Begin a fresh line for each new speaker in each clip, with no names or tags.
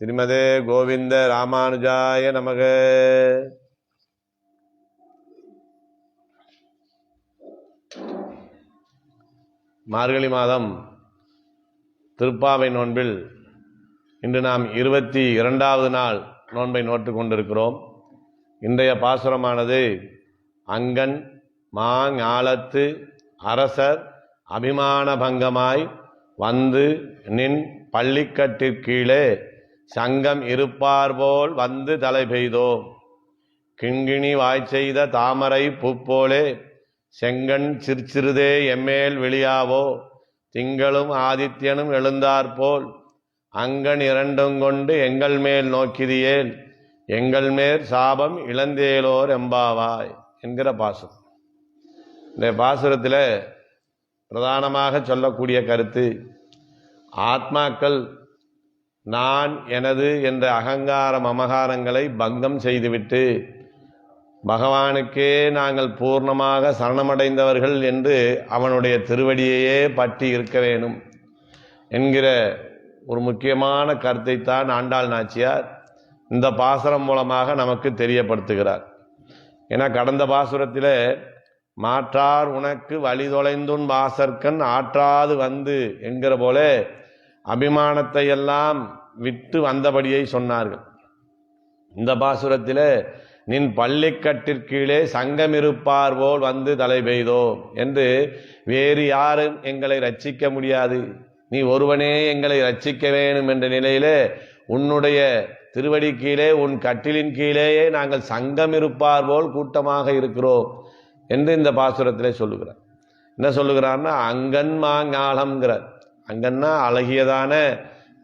ஸ்ரீமதே கோவிந்த ராமானுஜாய நமக. மார்கழி மாதம் திருப்பாவை நோன்பில் இன்று நாம் 22வது நாள் நோன்பை நோட்டு கொண்டிருக்கிறோம். இன்றைய பாசுரமானது அங்கன் மாஞாலத்து அரசர் அபிமான பங்கமாய் வந்து நின் பள்ளிக்கட்டிற்கீழே சங்கம் இருப்பார்போல் வந்து தலை பெய்தோம். கிண்கிணி வாய்ச்செய்த தாமரை பூப்போலே செங்கண் சிற்சிறுதே எம்மேல் வெளியாவோ. திங்களும் ஆதித்யனும் எழுந்தாற்போல் அங்கன் இரண்டும் கொண்டு எங்கள் மேல் நோக்கிதியேல் எங்கள் மேல் சாபம் இளந்தேலோர் எம்பாவாய் என்கிற பாசுரம். இந்த பாசுரத்தில் பிரதானமாக சொல்லக்கூடிய கருத்து, ஆத்மாக்கள் நான் எனது என்ற அகங்கார மமகாரங்களை பங்கம் செய்துவிட்டு பகவானுக்கே நாங்கள் பூர்ணமாக சரணமடைந்தவர்கள் என்று அவனுடைய திருவடியையே பற்றி இருக்க வேணும் என்கிற ஒரு முக்கியமான கருத்தைத்தான் ஆண்டாள் நாச்சியார் இந்த பாசுரம் மூலமாக நமக்கு தெரியப்படுத்துகிறார். ஏன்னா கடந்த பாசுரத்தில் மாற்றார் உனக்கு வழி தொலைந்துன் வாசற்கண் ஆற்றாது வந்து என்கிற போல அபிமானத்தை எல்லாம் விட்டு வந்தபடியை சொன்னார்கள். இந்த பாசுரத்தில் நின் பள்ளிக்கட்டிற்கீழே சங்கம் இருப்பார் போல் வந்து தலை பெய்தோ என்று வேறு யாரும் எங்களை ரட்சிக்க முடியாது, நீ ஒருவனே எங்களை ரட்சிக்க வேணும் என்ற நிலையிலே உன்னுடைய திருவடி கீழே உன் கட்டிலின் கீழேயே நாங்கள் சங்கம் இருப்பார் போல் கூட்டமாக இருக்கிறோம் என்று இந்த பாசுரத்திலே சொல்லுகிறார். என்ன சொல்லுகிறார்னா அங்கன் மாஞாலம்ங்கிறார். அங்கன்னா அழகியதான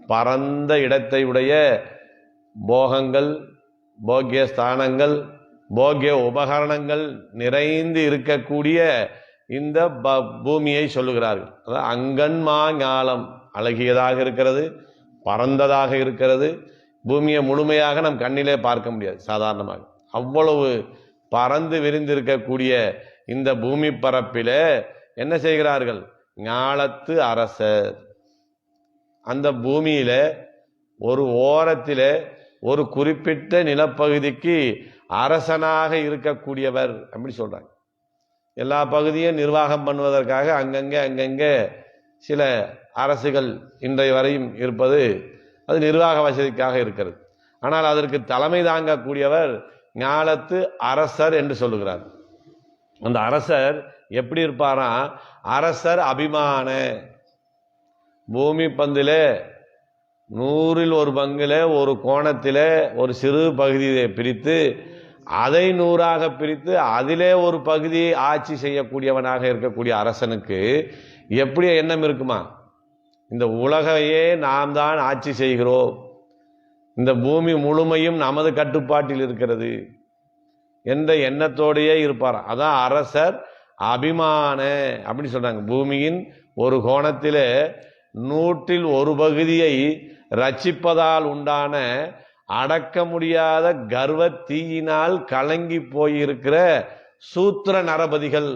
பரந்த இடத்தை உடைய போகங்கள், போக்கிய ஸ்தானங்கள், போக்கிய உபகரணங்கள் நிறைந்து இருக்கக்கூடிய இந்த பூமியை சொல்லுகிறார்கள். அதாவது அங்கன்மா ஞாலம் அழகியதாக இருக்கிறது, பரந்ததாக இருக்கிறது. பூமியை முழுமையாக நம் கண்ணிலே பார்க்க முடியாது சாதாரணமாக. அவ்வளவு பறந்து விரிந்திருக்கக்கூடிய இந்த பூமி பரப்பில என்ன செய்கிறார்கள்? ஞாலத்து அரசர், அந்த பூமியில ஒரு ஓரத்தில ஒரு குறிப்பிட்ட நிலப்பகுதிக்கு அரசனாக இருக்கக்கூடியவர் அப்படி சொல்றாங்க. எல்லா பகுதியும் நிர்வாகம் பண்ணுவதற்காக அங்கங்கே சில அரசுகள் இன்றைய வரையும் இருப்பது அது நிர்வாக வசதிக்காக இருக்கிறது. ஆனால் அதற்கு தலைமை தாங்கக்கூடியவர் ஞாலத்து அரசர் என்று சொல்லுகிறார். அந்த அரசர் எப்படி இருப்பாரா? அரசர் அபிமான, பூமி பந்திலே 100ல் 1 பங்கில் ஒரு கோணத்திலே ஒரு சிறு பகுதியை பிரித்து அதை 100ஆக பிரித்து அதிலே ஒரு பகுதியை ஆட்சி செய்யக்கூடியவனாக இருக்கக்கூடிய அரசனுக்கு எப்படி எண்ணம் இருக்குமா? இந்த உலகையே நாம் தான் ஆட்சி செய்கிறோம், இந்த பூமி முழுமையும் நமது கட்டுப்பாட்டில் இருக்கிறது என்ற எண்ணத்தோடையே இருப்பார். அதான் அரசர் அபிமான அப்படின்னு சொல்றாங்க. பூமியின் ஒரு கோணத்திலே 100ல் 1 பகுதியை ரட்சிப்பதால் உண்டான அடக்க முடியாத கர்வ தீயினால் கலங்கி போயிருக்கிற சூத்திர நரபதிகள்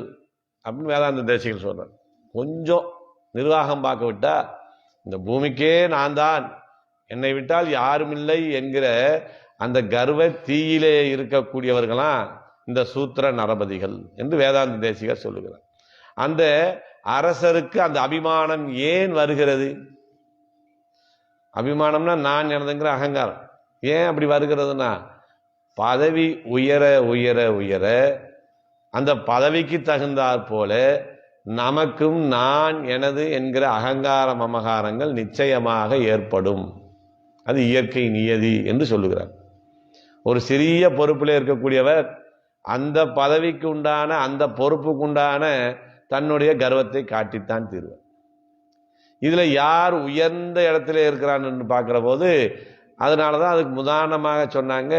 அப்படின்னு வேதாந்த தேசிகள் சொல்றார். கொஞ்சம் நிர்வாகம் பார்க்க விட்டா இந்த பூமிக்கே நான் தான், என்னை விட்டால் யாரும் இல்லை என்கிற அந்த கர்வ தீயிலே இருக்கக்கூடியவர்களாம் இந்த சூத்திர நரபதிகள் என்று வேதாந்த தேசிகர் சொல்லுகிறார். அந்த அரசருக்கு அந்த அபிமானம் ஏன் வருகிறது? அபிமானம்னா நான் எனதுங்கிற அகங்காரம். ஏன் அப்படி வருகிறதுனா, பதவி உயர உயர உயர அந்த பதவிக்கு தகுந்தாற் போல நமக்கும் நான் எனது என்கிற அகங்கார மமகாரங்கள் நிச்சயமாக ஏற்படும். அது இயற்கை நியதி என்று சொல்லுகிறார். ஒரு சிறிய பொறுப்பில் இருக்கக்கூடியவர் அந்த பதவிக்கு உண்டான அந்த பொறுப்புக்கு உண்டான தன்னுடைய கர்வத்தை காட்டித்தான் தீர்வார். இதுல யார் உயர்ந்த இடத்துல இருக்கிறான்னு பார்க்கிற போது அதனாலதான் அதுக்கு உதாரணமாக சொன்னாங்க,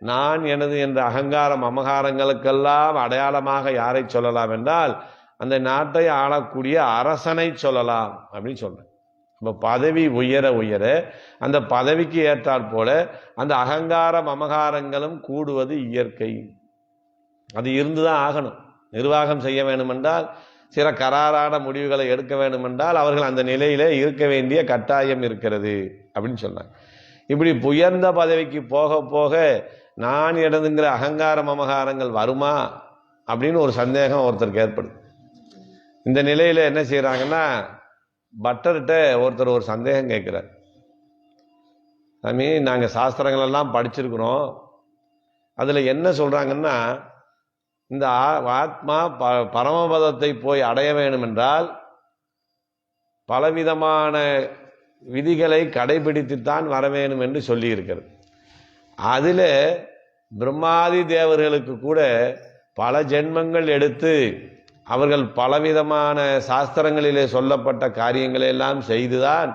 நான் எனது என்ற அகங்காரம் அமகாரங்களுக்கெல்லாம் அடையாளமாக யாரை சொல்லலாம் என்றால் அந்த நாட்டை ஆளக்கூடிய அரசனை சொல்லலாம் அப்படின்னு சொன்னாங்க. இப்போ பதவி உயர உயர அந்த பதவிக்கு ஏற்றாற் போல அந்த அகங்காரம் அமகாரங்களும் கூடுவது இயற்கை. அது இருந்துதான் ஆகணும். நிர்வாகம் செய்ய வேண்டுமென்றால், சில கராரான முடிவுகளை எடுக்க வேண்டுமென்றால் அவர்கள் அந்த நிலையில இருக்க வேண்டிய கட்டாயம் இருக்கிறது அப்படின்னு சொன்னாங்க. இப்படி உயர்ந்த பதவிக்கு போக போக நான் எனதுங்கிற அகங்கார மமகாரங்கள் வருமா அப்படின்னு ஒரு சந்தேகம் ஒருத்தருக்கு ஏற்படுது. இந்த நிலையில என்ன செய்யறாங்கன்னா, பட்டர்கிட்ட ஒருத்தர் ஒரு சந்தேகம் கேட்கிறார். சாமி, நாங்க சாஸ்திரங்கள் எல்லாம் படிச்சிருக்கிறோம், அதுல என்ன சொல்றாங்கன்னா, இந்த ஆத்மா பரமபதத்தை போய் அடைய வேண்டும் என்றால் பலவிதமான விதிகளை கடைபிடித்துத்தான் வர வேண்டும் என்று சொல்லி இருக்கிறது. அதில் பிரம்மாதி தேவர்களுக்கு கூட பல ஜென்மங்கள் எடுத்து அவர்கள் பலவிதமான சாஸ்திரங்களிலே சொல்லப்பட்ட காரியங்களை எல்லாம் செய்துதான்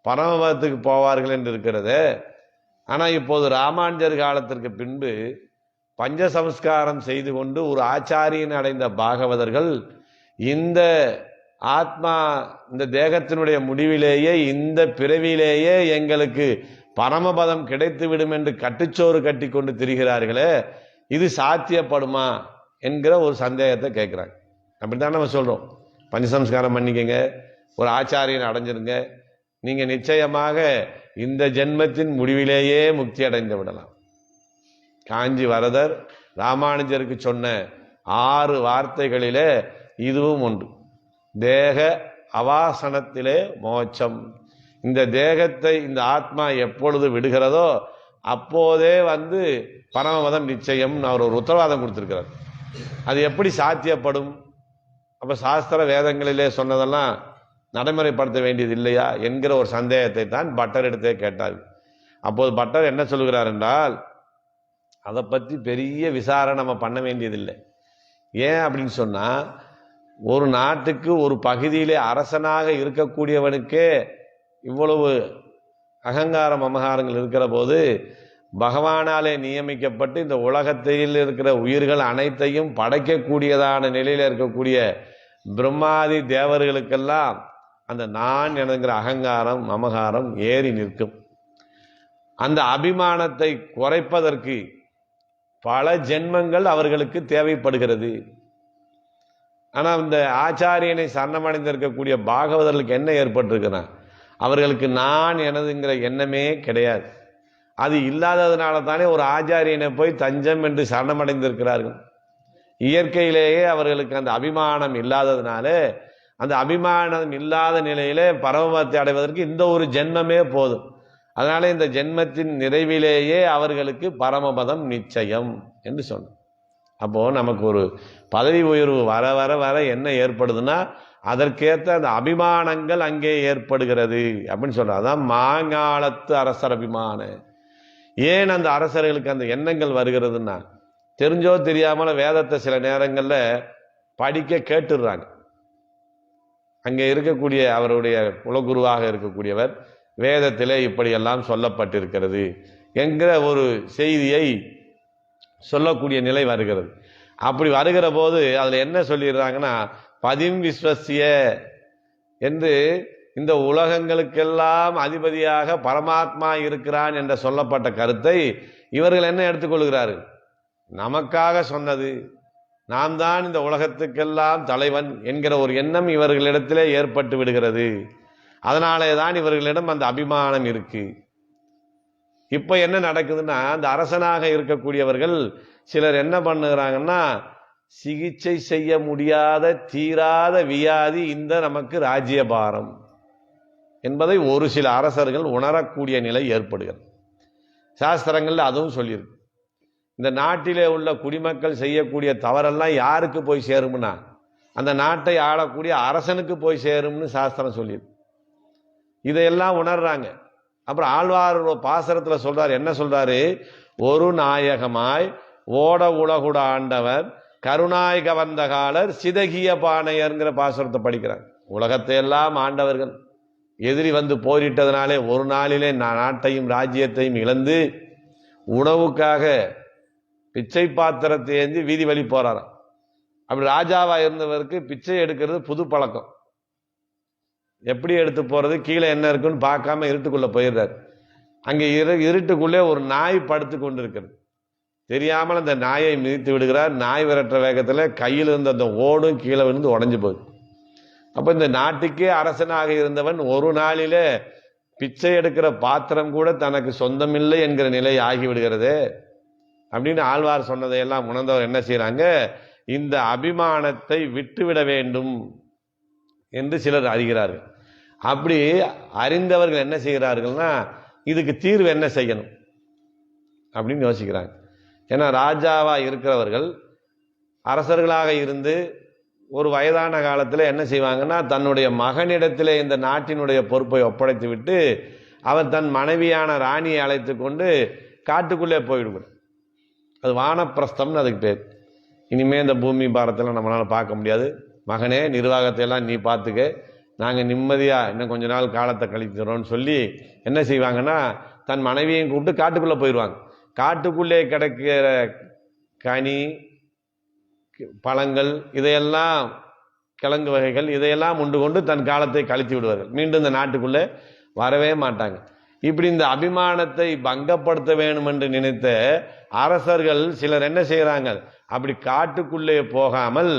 பரமபதத்துக்கு போவார்கள் என்று இருக்கிறது. ஆனால் இப்போது ராமானுஜர் காலத்திற்கு பின்பு பஞ்சசம்ஸ்காரம் செய்து கொண்டு ஒரு ஆச்சாரியன் அடைந்த பாகவதர்கள் இந்த ஆத்மா இந்த தேகத்தினுடைய முடிவிலேயே இந்த பிறவியிலேயே எங்களுக்கு பரமபதம் கிடைத்துவிடும் என்று கட்டுச்சோறு கட்டி கொண்டு திரிகிறார்களே, இது சாத்தியப்படுமா என்கிற ஒரு சந்தேகத்தை கேட்குறாங்க. அப்படித்தான் நம்ம சொல்றோம், பஞ்சசம்ஸ்காரம் பண்ணிக்கங்க, ஒரு ஆச்சாரியன் அடைஞ்சிருங்க, நீங்க நிச்சயமாக இந்த ஜென்மத்தின் முடிவிலேயே முக்தி அடைந்து விடலாம். காஞ்சி வரதர் ராமானுஜருக்கு சொன்ன 6 வார்த்தைகளிலே இதுவும் ஒன்று. தேக அவாசனத்திலே மோட்சம். இந்த தேகத்தை இந்த ஆத்மா எப்பொழுது விடுகிறதோ அப்போதே பரமபதம் நிச்சயம் அவர் ஒரு உத்தரவாதம் கொடுத்திருக்கிறார். அது எப்படி சாத்தியப்படும்? அப்ப சாஸ்திர வேதங்களிலே சொன்னதெல்லாம் நடைமுறைப்படுத்த வேண்டியது இல்லையா என்கிற ஒரு சந்தேகத்தை தான் பட்டர் எடுத்தே கேட்டார். அப்போது பட்டர் என்ன சொல்கிறார் என்றால், அதை பற்றி பெரிய விசாரணை நம்ம பண்ண வேண்டியதில்லை. ஏன் அப்படின்னு சொன்னா, ஒரு நாட்டுக்கு ஒரு பகுதியிலே அரசனாக இருக்கக்கூடியவனுக்கே இவ்வளவு அகங்கார மமகாரங்கள் இருக்கிற போது பகவானாலே நியமிக்கப்பட்டு இந்த உலகத்தில் இருக்கிற உயிர்கள் அனைத்தையும் படைக்கக்கூடியதான நிலையில் இருக்கக்கூடிய பிரம்மாதி தேவர்களுக்கெல்லாம் அந்த நான் என்கிற அகங்காரம் மமகாரம் ஏறி நிற்கும். அந்த அபிமானத்தை குறைப்பதற்கு பல ஜென்மங்கள் அவர்களுக்கு தேவைப்படுகிறது. ஆனால் இந்த ஆச்சாரியனை சரணமடைந்திருக்கக்கூடிய பாகவதர்களுக்கு என்ன ஏற்பட்டிருக்குன்னா, அவர்களுக்கு நான் எனதுங்கிற எண்ணமே கிடையாது. அது இல்லாததுனால தானே ஒரு ஆச்சாரியனை போய் தஞ்சம் என்று சரணமடைந்திருக்கிறார்கள். இயற்கையிலேயே அவர்களுக்கு அந்த அபிமானம் இல்லாததுனால, அந்த அபிமானம் இல்லாத நிலையிலே பரமபதத்தை அடைவதற்கு இந்த ஒரு ஜென்மமே போதும். அதனால இந்த ஜென்மத்தின் நிறைவிலேயே அவர்களுக்கு பரமபதம் நிச்சயம் என்று சொன்னார். அப்போ நமக்கு ஒரு பதவி உயர்வு வர வர வர என்ன ஏற்படுதுன்னா, அதற்கேற்ற அந்த அபிமானங்கள் அங்கே ஏற்படுகிறது அப்படின்னு சொல்றார். அதான் மாங்காலத்து அரசர் அபிமான. ஏன் அந்த அரசர்களுக்கு அந்த எண்ணங்கள் வருகிறதுன்னா, தெரிஞ்சோ தெரியாமல வேதத்தை சில நேரங்கள்ல படிக்க கேட்டுடுறாங்க. அங்கே இருக்கக்கூடிய அவருடைய குலகுருவாக இருக்கக்கூடியவர் வேதத்திலே இப்படியெல்லாம் சொல்லப்பட்டிருக்கிறது என்கிற ஒரு செய்தியை சொல்லக்கூடிய நிலை வருகிறது. அப்படி வருகிற போது அதுல என்ன சொல்லிடுறாங்கன்னா, பதிம் விஸ்வசிய என்று இந்த உலகங்களுக்கெல்லாம் அதிபதியாக பரமாத்மா இருக்கிறான் என்ற சொல்லப்பட்ட கருத்தை இவர்கள் என்ன எடுத்துக்கொள்கிறார்கள்? நமக்காக சொன்னது, நாம் தான் இந்த உலகத்துக்கெல்லாம் தலைவன் என்கிற ஒரு எண்ணம் இவர்களிடத்திலே ஏற்பட்டு விடுகிறது. அதனாலே தான் இவர்களிடம் அந்த அபிமானம் இருக்கு. இப்ப என்ன நடக்குதுன்னா, அந்த அரசனாக இருக்கக்கூடியவர்கள் சிலர் என்ன பண்ணுகிறாங்கன்னா, சிகிச்சை செய்ய முடியாத தீராத வியாதி இந்த நமக்கு ராஜ்யபாரம் என்பதை ஒரு சில அரசர்கள் உணரக்கூடிய நிலை ஏற்படுகிறது. சாஸ்திரங்கள்ல அதுவும் சொல்லியிருக்கு. இந்த நாட்டிலே உள்ள குடிமக்கள் செய்யக்கூடிய தவறெல்லாம் யாருக்கு போய் சேரும்னா, அந்த நாட்டை ஆளக்கூடிய அரசனுக்கு போய் சேரும்னு சாஸ்திரம் சொல்லியிருக்கு. இதையெல்லாம் உணர்றாங்க. அப்புறம் ஆழ்வார் பாசரத்துல சொல்றாரு, என்ன சொல்றாரு? ஒரு நாயகமாய் ஓட உலகுட ஆண்டவர் கருணாய் கவர்ந்த காலர் சிதகிய பானையர்ங்கிற பாசுரத்தை படிக்கிறாங்க. உலகத்தை எல்லாம் ஆண்டவர்கள் எதிரி போரிட்டதுனாலே ஒரு நாளிலே நாட்டையும் ராஜ்யத்தையும் இழந்து உணவுக்காக பிச்சை பாத்திரத்தை ஏந்தி வீதி வழி போறாராம். அப்படி ராஜாவா இருந்தவருக்கு பிச்சை எடுக்கிறது புது பழக்கம். எப்படி எடுத்து போறது, கீழே என்ன இருக்குன்னு பார்க்காம இருட்டுக்குள்ள போயிடுறாரு. அங்கே இருட்டுக்குள்ளே ஒரு நாய் படுத்து கொண்டு இருக்கிறது. தெரியாமல் அந்த நாயை மிதித்து விடுகிறார். நாய் விரட்டுற வேகத்தில் கையில் இருந்த அந்த ஓடும் கீழே விழுந்து உடஞ்சு போகுது. அப்ப இந்த நாட்டுக்கே அரசனாக இருந்தவன் ஒரு நாளிலே பிச்சை எடுக்கிற பாத்திரம் கூட தனக்கு சொந்தமில்லை என்கிற நிலை ஆகிவிடுகிறது அப்படின்னு ஆழ்வார் சொன்னதையெல்லாம் உணர்ந்தவர் என்ன செய்யறாங்க, இந்த அபிமானத்தை விட்டுவிட வேண்டும் என்று சிலர் அறிகிறார்கள். அப்படி அறிந்தவர்கள் என்ன செய்கிறார்கள்னா, இதுக்கு தீர்வு என்ன செய்யணும் அப்படின்னு யோசிக்கிறாங்க. ஏன்னா ராஜாவா இருக்கிறவர்கள் அரசர்களாக இருந்து ஒரு வயதான காலத்தில் என்ன செய்வாங்கன்னா, தன்னுடைய மகனிடத்திலே இந்த நாட்டினுடைய பொறுப்பை ஒப்படைத்து விட்டு அவர் தன் மனைவியான ராணியை அழைத்து கொண்டு காட்டுக்குள்ளே போயிடுவார். அது வானப்பிரஸ்தம்னு அதுக்கு பேர். இனிமே இந்த பூமி பாரத்தெல்லாம் நம்மளால பார்க்க முடியாது, மகனே நிர்வாகத்தை எல்லாம் நீ பார்த்துக்க, நாங்கள் நிம்மதியாக இன்னும் கொஞ்ச நாள் காலத்தை கழிக்கிறோம்னு சொல்லி என்ன செய்வாங்கன்னா, தன் மனைவியையும் கூப்பிட்டு காட்டுக்குள்ளே போயிடுவாங்க. காட்டுக்குள்ளே கிடைக்கிற கனி பழங்கள் இதையெல்லாம் கிழங்கு வகைகள் இதையெல்லாம் உண்டு கொண்டு தன் காலத்தை கழித்து விடுவார்கள். மீண்டும் இந்த நாட்டுக்குள்ளே வரவே மாட்டாங்க. இப்படி இந்த அபிமானத்தை பங்கப்படுத்த வேண்டும் என்று நினைத்த அரசர்கள் சிலர் என்ன செய்கிறாங்க, அப்படி காட்டுக்குள்ளே போகாமல்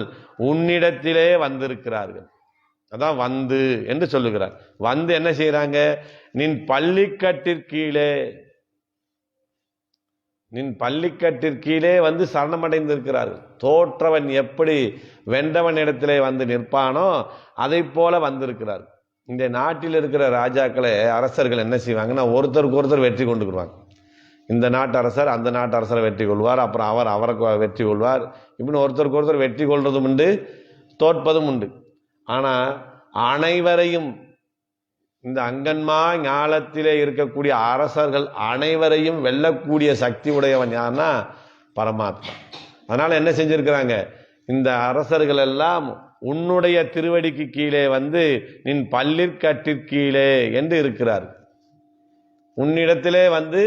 உன்னிடத்திலே வந்திருக்கிறார்கள். அதான் வந்து என்று சொல்லுகிறார். வந்து என்ன செய்யறாங்க, நின் பள்ளிக்கட்டிற்கீழே, நின் பள்ளிக்கட்டிற்கீழே வந்து சரணமடைந்திருக்கிறார்கள். தோற்றவன் எப்படி வென்றவன் இடத்திலே வந்து நிற்பானோ அதை போல வந்திருக்கிறார். இந்த நாட்டில் இருக்கிற ராஜாக்களை அரசர்கள் என்ன செய்வாங்கன்னா, ஒருத்தருக்கு ஒருத்தர் வெற்றி கொண்டுக்குவாங்க. இந்த நாட்டு அரசர் அந்த நாட்டு அரசரை வெற்றி கொள்வார், அப்புறம் அவர் அவருக்கு வெற்றி கொள்வார். இப்படின்னு ஒருத்தருக்கு ஒருத்தர் வெற்றி கொள்றதும் உண்டு, தோற்பதும் உண்டு. ஆனால் அனைவரையும் இந்த அங்கன்மா ஞாலத்திலே இருக்கக்கூடிய அரசர்கள் அனைவரையும் வெல்லக்கூடிய சக்தி உடையவன் யார்னா பரமாத்மா. அதனால என்ன செஞ்சிருக்கிறாங்க, இந்த அரசர்கள் எல்லாம் உன்னுடைய திருவடிக்கு கீழே வந்து நின் பள்ளிற்கட்டிற்கீழே என்று இருக்கிறார். உன்னிடத்திலே வந்து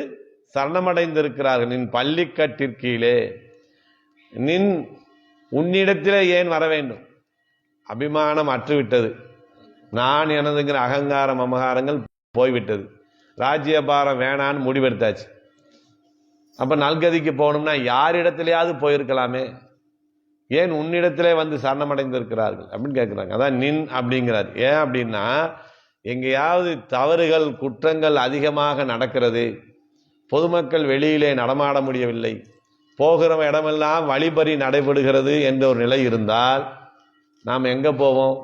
சரணமடைந்திருக்கிறார்கள். நின் பள்ளிக்கட்டிற்கீழே, நின் உன்னிடத்திலே ஏன் வர வேண்டும், அபிமானம் அற்றுவிட்டது, நான் எனதுங்கிற அகங்காரம் அமகாரங்கள் போய்விட்டது, ராஜ்யபாரம் வேணான்னு முடிவெடுத்தாச்சு. அப்ப நல்கதிக்கு போகணும்னா யாரிடத்திலேயாவது போயிருக்கலாமே, ஏன் உன்னிடத்திலே வந்து சரணமடைந்திருக்கிறார்கள் அப்படின்னு கேட்கிறாங்க. அதான் நின் அப்படிங்கிறார். ஏன் அப்படின்னா, எங்கேயாவது தவறுகள் குற்றங்கள் அதிகமாக நடக்கிறது, பொதுமக்கள் வெளியிலே நடமாட முடியவில்லை, போகிற இடமெல்லாம் வழிபறி நடைபெறுகிறது என்ற ஒரு நிலை இருந்தால் நாம் எங்க போவோம்,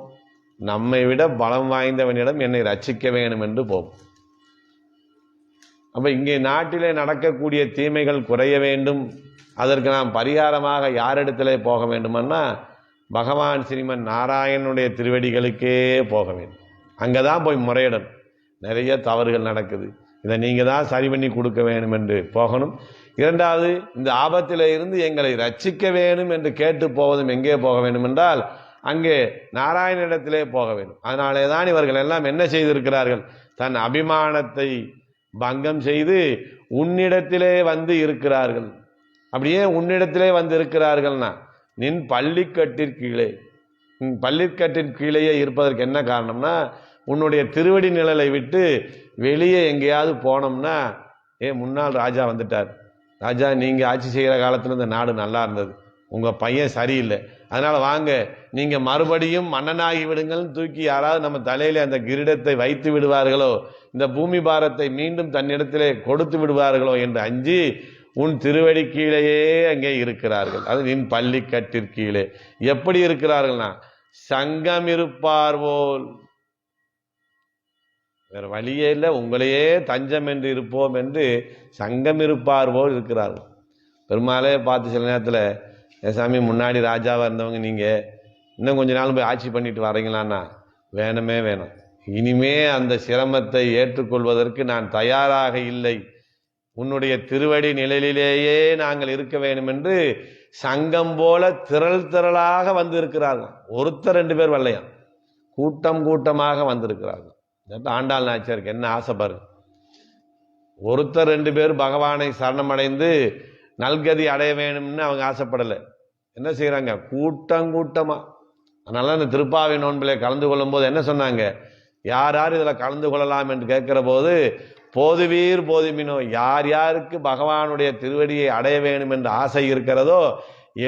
நம்மை விட பலம் வாய்ந்தவனிடம் என்னை ரட்சிக்க வேண்டும் என்று போவோம். அப்ப இங்கே நாட்டிலே நடக்கக்கூடிய தீமைகள் குறைய வேண்டும், அதற்கு நாம் பரிகாரமாக யாரிடத்திலே போக வேண்டுமன்னா பகவான் ஸ்ரீமன் நாராயணனுடைய திருவடிகளுக்கே போக வேண்டும். அங்கதான் போய் முறையிடணும். நிறைய தவறுகள் நடக்குது, இதை நீங்க தான் சரி பண்ணி கொடுக்க வேண்டும் என்று போகணும். இரண்டாவது, இந்த ஆபத்திலே இருந்து எங்களை ரட்சிக்க வேண்டும் என்று கேட்டு போவதும் எங்கே போக வேண்டும் என்றால் அங்கே நாராயணனிடத்திலே போக வேண்டும். அதனாலே தான் இவர்கள் எல்லாம் என்ன செய்திருக்கிறார்கள், தன் அபிமானத்தை பங்கம் செய்து உன்னிடத்திலே வந்து இருக்கிறார்கள். அப்படியே உன்னிடத்திலே வந்து இருக்கிறார்கள்னா நின் பள்ளிக்கட்டிற்கீழே, பள்ளிக்கட்டின் கீழேயே இருப்பதற்கு என்ன காரணம்னா, உன்னுடைய திருவடி நிழலை விட்டு வெளியே எங்கேயாவது போனோம்னா, முன்னாள் ராஜா வந்துட்டார், ராஜா நீங்க ஆட்சி செய்கிற காலத்துல இந்த நாடு நல்லா இருந்தது, உங்க பையன் சரியில்லை, அதனால வாங்க நீங்க மறுபடியும் மன்னனாகி விடுங்கள், தூக்கி யாராவது நம்ம தலையில அந்த கிரீடத்தை வைத்து விடுவார்களோ, இந்த பூமி பாரத்தை மீண்டும் தன்னிடத்திலே கொடுத்து விடுவார்களோ என்று அஞ்சி உன் திருவடி கீழேயே அங்கே இருக்கிறார்கள். அது நின் பள்ளிக்கட்டிற்கீழே. எப்படி இருக்கிறார்கள்னா சங்கம் இருப்பார் போல், வேற வழியே இல்லை, உங்களையே தஞ்சம் என்று இருப்போம் என்று சங்கம் இருப்பார் போல் இருக்கிறார்கள். பெருமாளே பார்த்து சில நேரத்தில், சாமி முன்னாடி ராஜாவாக இருந்தவங்க நீங்கள் இன்னும் கொஞ்ச நாள் போய் ஆட்சி பண்ணிட்டு வரீங்களான்னா, வேணுமே வேணும், இனிமே அந்த சிரமத்தை ஏற்றுக்கொள்வதற்கு நான் தயாராக இல்லை, உன்னுடைய திருவடி நிழலிலேயே நாங்கள் இருக்க வேண்டும் என்று சங்கம் போல திரள் திரளாக வந்து இருக்கிறார்கள். ஒருத்தர் ரெண்டு பேர் வரலையாம், கூட்டம் கூட்டமாக வந்திருக்கிறார்கள். ஆண்டாள் நாச்சியாருக்கு என்ன ஆசை பாரு, ஒருத்தர் ரெண்டு பேர் பகவானை சரணமடைந்து நல்கதி அடைய வேணும்னு அவங்க ஆசைப்படலை. என்ன செய்யறாங்க, கூட்டம் கூட்டமா. அதனால இந்த திருப்பாவை நோன்பிலே கலந்து கொள்ளும் போது என்ன சொன்னாங்க, யார் யார் இதுல கலந்து கொள்ளலாம் என்று கேட்கிற போது, போதுவீர் போதுமினோ, யார் யாருக்கு பகவானுடைய திருவடியை அடைய வேண்டும் என்று ஆசை இருக்கிறதோ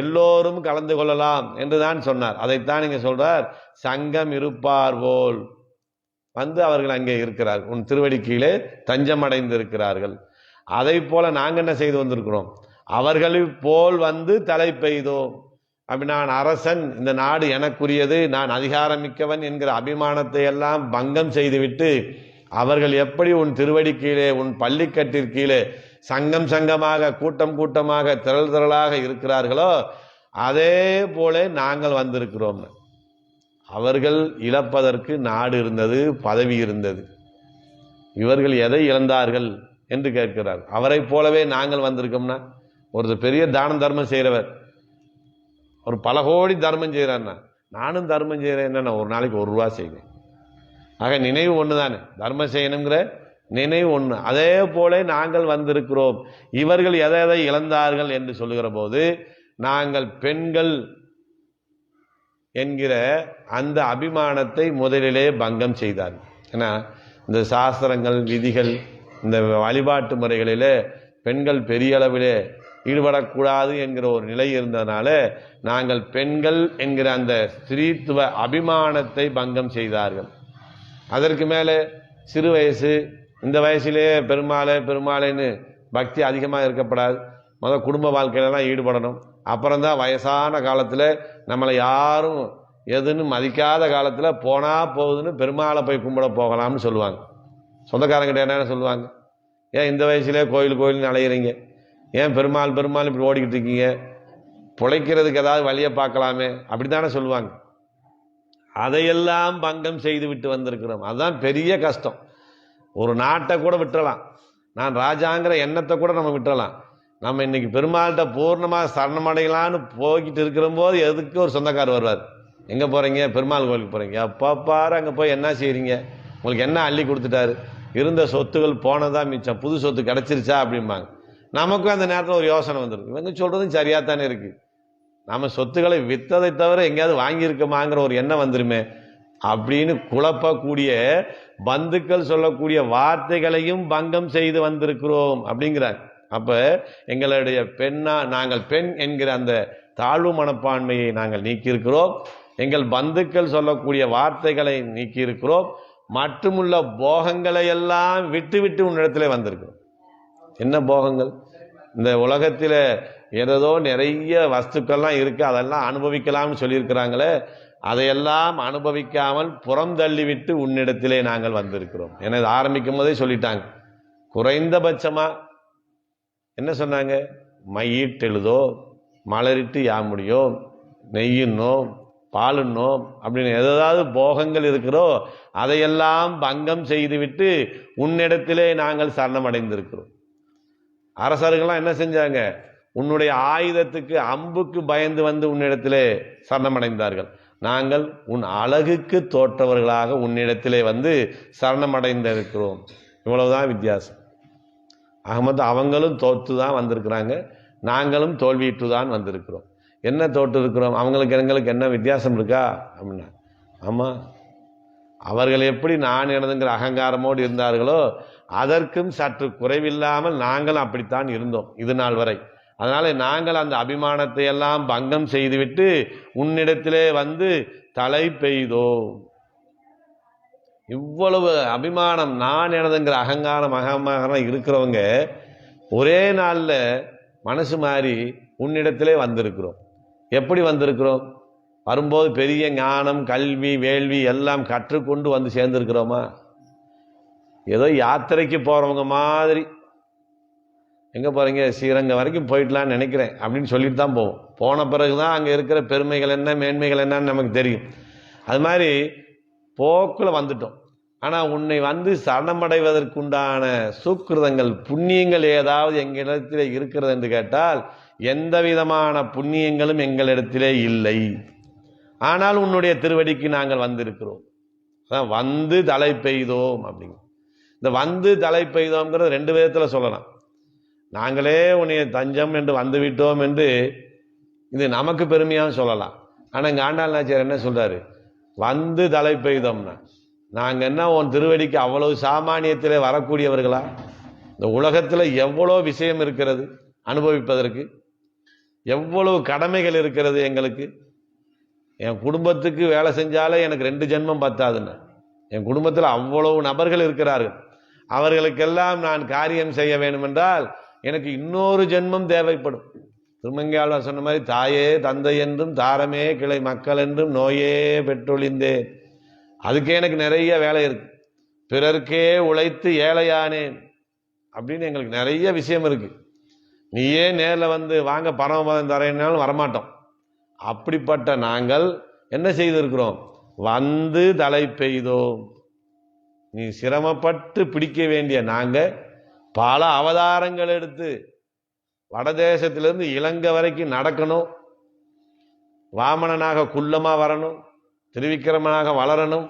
எல்லோரும் கலந்து கொள்ளலாம் என்றுதான் சொன்னார். அதைத்தான் இங்க சொல்றார், சங்கம் இருப்பார் போல். வந்து அவர்கள் அங்கே இருக்கிறார்கள், உன் திருவடி கீழே தஞ்சம் அடைந்து இருக்கிறார்கள். அதை போல நாங்கள் என்ன செய்து வந்திருக்கிறோம், அவர்களை போல் வந்து தலை பெய்தோம். அப்படி நான் அரசன், இந்த நாடு எனக்குரியது, நான் அதிகாரம் மிக்கவன் என்கிற அபிமானத்தை எல்லாம் பங்கம் செய்துவிட்டு அவர்கள் எப்படி உன் திருவடி கீழே உன் பள்ளிக்கட்டிற்கு கீழே சங்கம் சங்கமாக கூட்டம் கூட்டமாக திரள் திரளாக இருக்கிறார்களோ அதே போல நாங்கள் வந்திருக்கிறோம். அவர்கள் இழப்பதற்கு நாடு இருந்தது, பதவி இருந்தது. இவர்கள் எதை இழந்தார்கள் என்று கேட்கிறார். அவரை போலவே நாங்கள் வந்திருக்கோம்னா, ஒரு பெரிய தானம் தர்மம் செய்கிறவர் ஒரு பல கோடி தர்மம் செய்கிறார்னா, நானும் தர்மம் செய்கிறேன், என்னன்னா ஒரு நாளைக்கு ₹1 செய்வேன். ஆக நினைவு ஒன்று தானே, தர்மம் செய்யணுங்கிற நினைவு ஒன்று. அதே போல நாங்கள் வந்திருக்கிறோம். இவர்கள் எதை எதை இழந்தார்கள் என்று சொல்லுகிற போது, நாங்கள் பெண்கள் என்கிற அந்த அபிமானத்தை முதலிலே பங்கம் செய்தார்கள். ஏன்னா இந்த சாஸ்திரங்கள் விதிகள் இந்த வழிபாட்டு முறைகளிலே பெண்கள் பெரிய அளவிலே ஈடுபடக்கூடாது என்கிற ஒரு நிலை இருந்ததுனால நாங்கள் பெண்கள் என்கிற அந்த ஸ்திரீத்துவ அபிமானத்தை பங்கம் செய்தார்கள். அதற்கு மேலே சிறு வயசு, இந்த வயசிலே பெருமாளைன்னு பக்தி அதிகமாக இருக்கப்படாது. முதல் குடும்ப வாழ்க்கையிலலாம் ஈடுபடணும். அப்புறம்தான் வயசான காலத்தில் நம்மளை யாரும் எதுன்னு மதிக்காத காலத்தில் போனா போகுதுன்னு பெருமாளை போய் கும்பிட போகலாம்னு சொல்லுவாங்க. சொந்தக்காரங்கிட்ட என்ன சொல்லுவாங்க, ஏன் இந்த வயசுலேயே கோயில்னு அலையிறீங்க, ஏன் பெருமாள் இப்படி ஓடிக்கிட்டு இருக்கீங்க, பிழைக்கிறதுக்கு ஏதாவது வழியை பார்க்கலாமே, அப்படி தானே சொல்லுவாங்க. அதையெல்லாம் பங்கம் செய்து விட்டு வந்திருக்கிறோம். அதுதான் பெரிய கஷ்டம். ஒரு நாட்டை கூட விட்டுறலாம், நான் ராஜாங்கிற எண்ணத்தை கூட நம்ம விட்டுறலாம். நம்ம இன்னைக்கு பெருமாள்கிட்ட பூர்ணமாக சரணமடையலான்னு போய்கிட்டு இருக்கிற போது எதுக்கு ஒரு சொந்தக்காரர் வருவார், எங்கே போகிறீங்க, பெருமாள் கோயிலுக்கு போகிறீங்க, அப்பா பாரு அங்கே போய் என்ன செய்கிறீங்க, உங்களுக்கு என்ன அள்ளி கொடுத்துட்டாரு, இருந்த சொத்துகள் போனதான் மிச்சம், புது சொத்து கிடச்சிருச்சா அப்படிம்பாங்க. நமக்கும் அந்த நேரத்தில் ஒரு யோசனை வந்துடும், இவங்க சொல்கிறதும் சரியாக தானே இருக்குது, நம்ம சொத்துக்களை விற்றதை தவிர எங்கேயாவது வாங்கியிருக்கோமாங்கிற ஒரு எண்ணம் வந்துருமே அப்படின்னு குழப்பக்கூடிய பந்துக்கள் சொல்லக்கூடிய வார்த்தைகளையும் பங்கம் செய்து வந்திருக்கிறோம் அப்படிங்கிறார். அப்ப எங்களுடைய நாங்கள் பெண் என்கிற அந்த தாழ்வு மனப்பான்மையை நாங்கள் நீக்கியிருக்கிறோம். எங்கள் பந்துக்கள் சொல்லக்கூடிய வார்த்தைகளை நீக்கியிருக்கிறோம். மட்டுமுள்ள போகங்களை எல்லாம் விட்டு விட்டு உன்னிடத்திலே வந்திருக்கிறோம். என்ன போகங்கள்? இந்த உலகத்தில் ஏதோ நிறைய வஸ்துக்கள்லாம் இருக்கு, அதெல்லாம் அனுபவிக்கலாம்னு சொல்லியிருக்கிறாங்களே, அதையெல்லாம் அனுபவிக்காமல் புறம் தள்ளிவிட்டு உன்னிடத்திலே நாங்கள் வந்திருக்கிறோம். என ஆரம்பிக்கும் போதே சொல்லிட்டாங்க. குறைந்தபட்சமா என்ன சொன்னாங்க, மையிட்டெழுதோ மலரிட்டு யாமுடியோம் நெய்யுன்னோம் பாலுன்னோம் அப்படின்னு ஏதாவது போகங்கள் இருக்கிறோ அதையெல்லாம் பங்கம் செய்துவிட்டு உன்னிடத்திலே நாங்கள் சரணமடைந்திருக்கிறோம். அரசர்கள்லாம் என்ன செஞ்சாங்க, உன்னுடைய ஆயுதத்துக்கு அம்புக்கு பயந்து வந்து உன்னிடத்திலே சரணமடைந்தார்கள். நாங்கள் உன் அழகுக்கு தோற்றவர்களாக உன்னிடத்திலே வந்து சரணமடைந்திருக்கிறோம். இவ்வளவுதான் வித்தியாசம். அகமது அவங்களும் தோற்று தான் வந்திருக்கிறாங்க, நாங்களும் தோல்வியிட்டு தான் வந்திருக்கிறோம். என்ன தோற்று இருக்கிறோம், அவங்களுக்கு எங்களுக்கு என்ன வித்தியாசம் இருக்கா அப்படின்னா, ஆமாம், அவர்கள் எப்படி நான் எனதுங்கிற அகங்காரமோடு இருந்தார்களோ அதற்கும் சற்று குறைவில்லாமல் நாங்கள் அப்படித்தான் இருந்தோம் இது நாள் வரை. அதனால நாங்கள் அந்த அபிமானத்தை எல்லாம் பங்கம் செய்துவிட்டு உன்னிடத்திலே வந்து தலை பெய்தோம். இவ்வளவு அபிமானம், நான் எனதுங்கிற அகங்காரம் இருக்கிறவங்க ஒரே நாளில் மனசு மாறி உன்னிடத்திலே வந்திருக்கிறோம். எப்படி வந்திருக்கிறோம்? வரும்போது பெரிய ஞானம் கல்வி வேள்வி எல்லாம் கற்றுக்கொண்டு வந்து சேர்ந்திருக்கிறோமா? ஏதோ யாத்திரைக்கு போறவங்க மாதிரி, எங்கே போகிறீங்க, ஸ்ரீரங்கம் வரைக்கும் போயிடலான்னு நினைக்கிறேன் அப்படின்னு சொல்லிட்டு தான் போவோம். போன பிறகு தான் அங்கே இருக்கிற பெருமைகள் என்ன மேன்மைகள் என்னன்னு நமக்கு தெரியும். அது மாதிரி போக்கில் வந்துட்டோம். ஆனால் உன்னை வந்து சரணமடைவதற்குண்டான சுக்கிருதங்கள் புண்ணியங்கள் ஏதாவது எங்களிடத்திலே இருக்கிறது என்று கேட்டால் எந்த விதமான புண்ணியங்களும் எங்களிடத்திலே இல்லை. ஆனால் உன்னுடைய திருவடிக்கு நாங்கள் வந்திருக்கிறோம். அதான் வந்து தலை பெய்தோம் அப்படிங்க. இந்த வந்து தலை பெய்தோம்ங்கிறது 2 விதத்தில் சொல்லலாம். நாங்களே உன்னை தஞ்சம் என்று வந்து விட்டோம் என்று இது நமக்கு பெருமையாக சொல்லலாம். ஆனால் இங்கே ஆண்டாள் நாச்சியார் என்ன சொல்றாரு, வந்து தலை பெய்தோம்னா நாங்கள் என்ன உன் திருவடிக்கு அவ்வளவு சாமானியத்திலே வரக்கூடியவர்களா? இந்த உலகத்தில் எவ்வளோ விஷயம் இருக்கிறது அனுபவிப்பதற்கு, எவ்வளவு கடமைகள் இருக்கிறது எங்களுக்கு. என் குடும்பத்துக்கு வேலை செஞ்சாலே எனக்கு 2 ஜென்மம் பத்தாதுன்னு, என் குடும்பத்தில் அவ்வளவு நபர்கள் இருக்கிறார்கள். அவர்களுக்கெல்லாம் நான் காரியம் செய்ய வேண்டும் என்றால் எனக்கு இன்னொரு ஜென்மம் தேவைப்படும். திருமங்கையாளர் சொன்ன மாதிரி தாயே தந்தை என்றும் தாரமே கிளை மக்கள் என்றும் நோயே பெற்றொழிந்தேன். அதுக்கே எனக்கு நிறைய வேலை இருக்கு. பிறர்க்கே உழைத்து ஏழையானேன் அப்படின்னு எங்களுக்கு நிறைய விஷயம் இருக்கு. நீயே நேரில் வந்து வாங்க பரமபதம் தரேன்னாலும் வரமாட்டோம். அப்படிப்பட்ட நாங்கள் என்ன செய்திருக்கிறோம்? வந்து தலை பெய்தோம். நீ சிரமப்பட்டு பிடிக்க வேண்டிய நாங்க பல அவதாரங்கள் எடுத்து வடதேசத்திலிருந்து இலங்கை வரைக்கும் நடக்கணும். வாமனனாக குள்ளமா வரணும், திருவிக்கிரமனாக வளரணும்,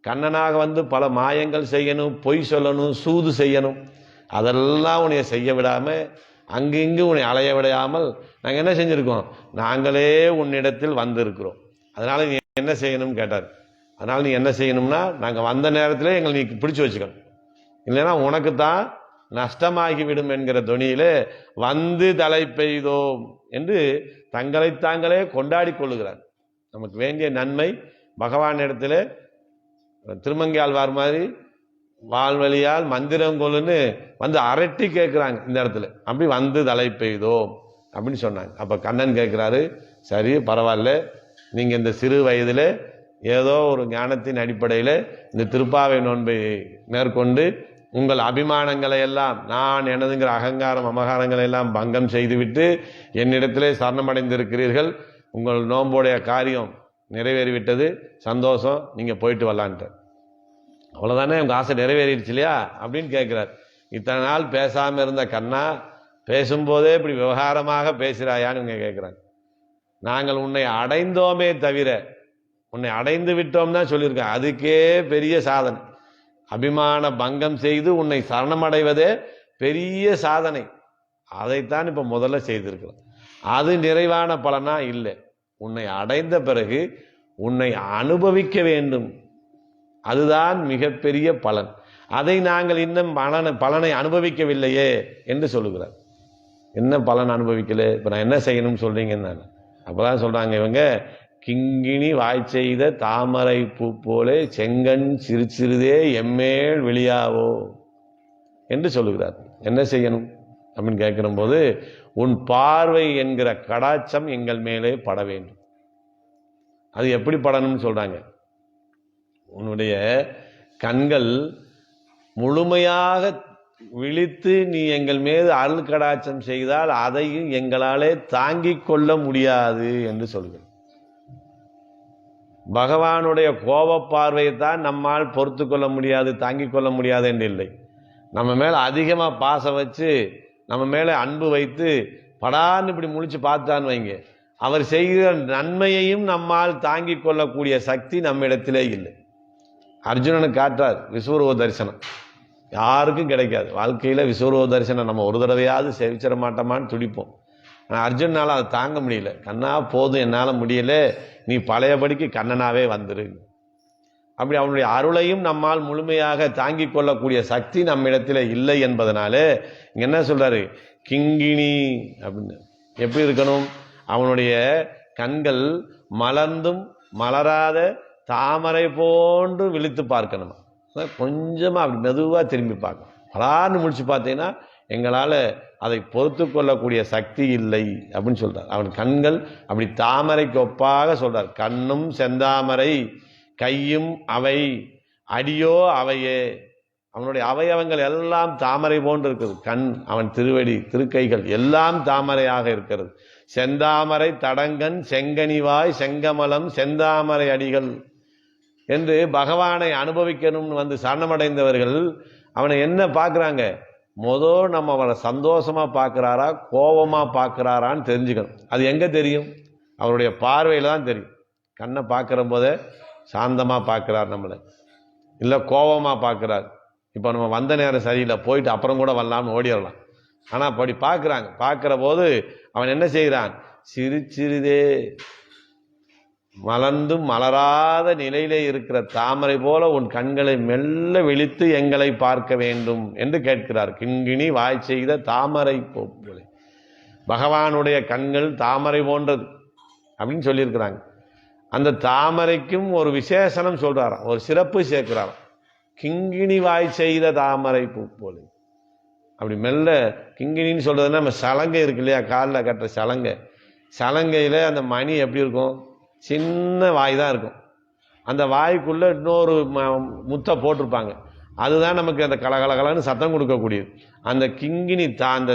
கண்ணனாக வந்து பல மாயங்கள் செய்யணும், பொய் சொல்லணும், சூது செய்யணும். அதெல்லாம் உன்னை செய்ய விடாம அங்கு இங்கு உன்னை அலைய விடாமல் நாங்கள் என்ன செஞ்சிருக்கோம்? நாங்களே உன்னிடத்தில் வந்திருக்கிறோம். அதனால நீ என்ன செய்யணும் கேட்டார். அதனால நீ என்ன செய்யணும்னா, நாங்கள் வந்த நேரத்திலே எங்களை நீ பிடிச்சு வச்சுக்கணும், இல்லைன்னா உனக்கு தான் நஷ்டமாகிவிடும் என்கிற துணியிலே வந்து தலை பெய்தோம் என்று தங்களை தாங்களே கொண்டாடி கொள்ளுகிறார். நமக்கு வேண்டிய நன்மை பகவான் இடத்துல திருமங்கையாழ்வார் மாதிரி வாழ்வழியால் மந்திரம் கொள்ளுன்னு வந்து அரட்டி கேட்கிறாங்க இந்த இடத்துல. அப்படி வந்து தலை பெய்தோம் அப்படின்னு சொன்னாங்க. அப்ப கண்ணன் கேட்கிறாரு, சரி பரவாயில்ல, நீங்க இந்த சிறு வயதில் ஏதோ ஒரு ஞானத்தின் அடிப்படையில் இந்த திருப்பாவை நோன்பை மேற்கொண்டு உங்கள் அபிமானங்களை எல்லாம், நான் எனதுங்கிற அகங்காரம் அமகாரங்களை எல்லாம் பங்கம் செய்துவிட்டு என்னிடத்திலே சரணமடைந்திருக்கிறீர்கள். உங்கள் நோன்புடைய காரியம் நிறைவேறிவிட்டது, சந்தோஷம், நீங்க போயிட்டு வரலான்ட்டு. அவ்வளவுதானே, உங்க ஆசை நிறைவேறிடுச்சு இல்லையா அப்படின்னு கேட்கிறார். இத்தனை நாள் பேசாம இருந்த கண்ணா, பேசும்போதே இப்படி விவகாரமாக பேசுறாயான்னு இவங்க கேட்கிறாங்க. நாங்கள் உன்னை அடைந்தோமே தவிர, உன்னை அடைந்து விட்டோம் தான் சொல்லியிருக்கேன். அதுக்கே பெரிய சாதனை. அபிமான பங்கம் செய்து உன்னை சரணமடைவதே பெரிய சாதனை. அதைத்தான் இப்ப முதல்ல செய்திருக்கிறோம். அது நிறைவான பலனா இல்லை. உன்னை அடைந்த பிறகு உன்னை அனுபவிக்க வேண்டும், அதுதான் மிகப்பெரிய பலன். அதை நாங்கள் இன்னும் பலனை அனுபவிக்கவில்லையே என்று சொல்லுகிறார். என்ன பலன் அனுபவிக்கல? இப்ப நான் என்ன செய்யணும்னு சொல்றீங்கன்னு அப்பதான் சொல்றாங்க இவங்க, கிங்கிணி வாய் செய்த தாமரை பூ போலே செங்கண் சிறு சிறிதே எம்மேல் வெளியாவோ என்று சொல்லுகிறார். என்ன செய்யணும் அப்படின்னு கேட்கிற போது, உன் பார்வை என்கிற கடாட்சம் எங்கள் மேலே பட வேண்டும். அது எப்படி படணும்னு சொல்றாங்க. உன்னுடைய கண்கள் முழுமையாக விழித்து நீ எங்கள் மீது அருள் கடாட்சம் செய்தால் அதையும் எங்களாலே தாங்கிக் கொள்ள முடியாது என்று சொல்கிறேன். பகவானுடைய கோப பார்வையை தான் நம்மால் பொறுத்து கொள்ள முடியாது, தாங்கிக் கொள்ள முடியாது என்று இல்லை. நம்ம மேல அதிகமா பாசம் வச்சு, நம்ம மேல அன்பு வைத்து படான்னு இப்படி முழிச்சு பார்த்தான்னு வைங்க, அவர் செய்கிற நன்மையையும் நம்மால் தாங்கிக் கொள்ளக்கூடிய சக்தி நம்மிடத்திலே இல்லை. அர்ஜுனனுக்கு காட்டார் விஸ்வரூப தரிசனம், யாருக்கும் கிடைக்காது. வாழ்க்கையில விஸ்வரூப தரிசனம் நம்ம ஒரு தடவையாவது சேவிச்சிட மாட்டோமான்னு துடிப்போம். ஆனால் அர்ஜுனால அதை தாங்க முடியல. கண்ணா போதும், என்னால் முடியல, நீ பழையபடிக்கு கண்ணனாவே வந்துரு. அப்படி அவனுடைய அருளையும் நம்மால் முழுமையாக தாங்கிக் கொள்ளக்கூடிய சக்தி நம்மிடத்தில் இல்லை என்பதனால இங்க என்ன சொல்றாரு, கிங்கிணி அப்படின்னு. எப்படி இருக்கணும்? அவனுடைய கண்கள் மலர்ந்தும் மலராத தாமரை போன்று விழித்து பார்க்கணுமா, கொஞ்சமா அப்படி மெதுவா திரும்பி பார்க்கணும். பலான்னு முடிச்சு பார்த்தீங்கன்னா எங்களால அதை பொறுத்து கொள்ளக்கூடிய சக்தி இல்லை அப்படின்னு சொல்றார். அவன் கண்கள் அப்படி தாமரைக்கு ஒப்பாக சொல்றார். கண்ணும் செந்தாமரை கையும் அவை அடியோ அவையே. அவனுடைய அவயவங்கள் எல்லாம் தாமரை போன்று இருக்கிறது. கண், அவன் திருவடி திருக்கைகள் எல்லாம் தாமரையாக இருக்கிறது. செந்தாமரை தடங்கன் செங்கனிவாய் செங்கமலம் செந்தாமரை அடிகள் என்று பகவானை அனுபவிக்கணும்னு வந்து சரணமடைந்தவர்கள் அவனை என்ன பார்க்கிறாங்க? நம்ம அவனை சந்தோஷமா பார்க்கிறாரா கோபமா பார்க்கிறாரான்னு தெரிஞ்சுக்கணும். அது எங்க தெரியும்? அவருடைய பார்வையில தான் தெரியும். கண்ணை பார்க்கிற போதே சாந்தமா பார்க்கிறார் நம்மளை, இல்லை கோபமா பார்க்கிறார். இப்போ நம்ம வந்த நேரம் சரியில்லை, போயிட்டு அப்புறம் கூட வரலாம்னு ஓடிடலாம். ஆனா அப்படி பார்க்கிறாங்க. பார்க்கிற போது அவன் என்ன செய்கிறான்? சிறு சிறிதே மலர்ந்தும் மலராத நிலையிலே இருக்கிற தாமரை போல உன் கண்களை மெல்ல விழித்து எங்களை பார்க்க வேண்டும் என்று கேட்கிறார். கிங்கிணி வாய் செய்த தாமரை போலே. பகவானுடைய கண்கள் தாமரை போன்றது அப்படின்னு சொல்லியிருக்கிறாங்க. அந்த தாமரைக்கும் ஒரு விசேஷனம் சொல்றாராம், ஒரு சிறப்பு சேர்க்கிறாராம். கிங்கிணி வாய் செய்த தாமரை பூ போல. அப்படி மெல்ல கிங்கிணின்னு சொல்றதுன்னா நம்ம சலங்கை இருக்கு இல்லையா, காலில் கட்டுற சலங்கை, சலங்கையில் அந்த மணி எப்படி இருக்கும், சின்ன வாய் தான் இருக்கும். அந்த வாய்க்குள்ள இன்னொரு முத்தை போட்டிருப்பாங்க, அதுதான் நமக்கு அந்த கலகலகலன்னு சத்தம் கொடுக்கக்கூடியது. அந்த கிங்கிணி அந்த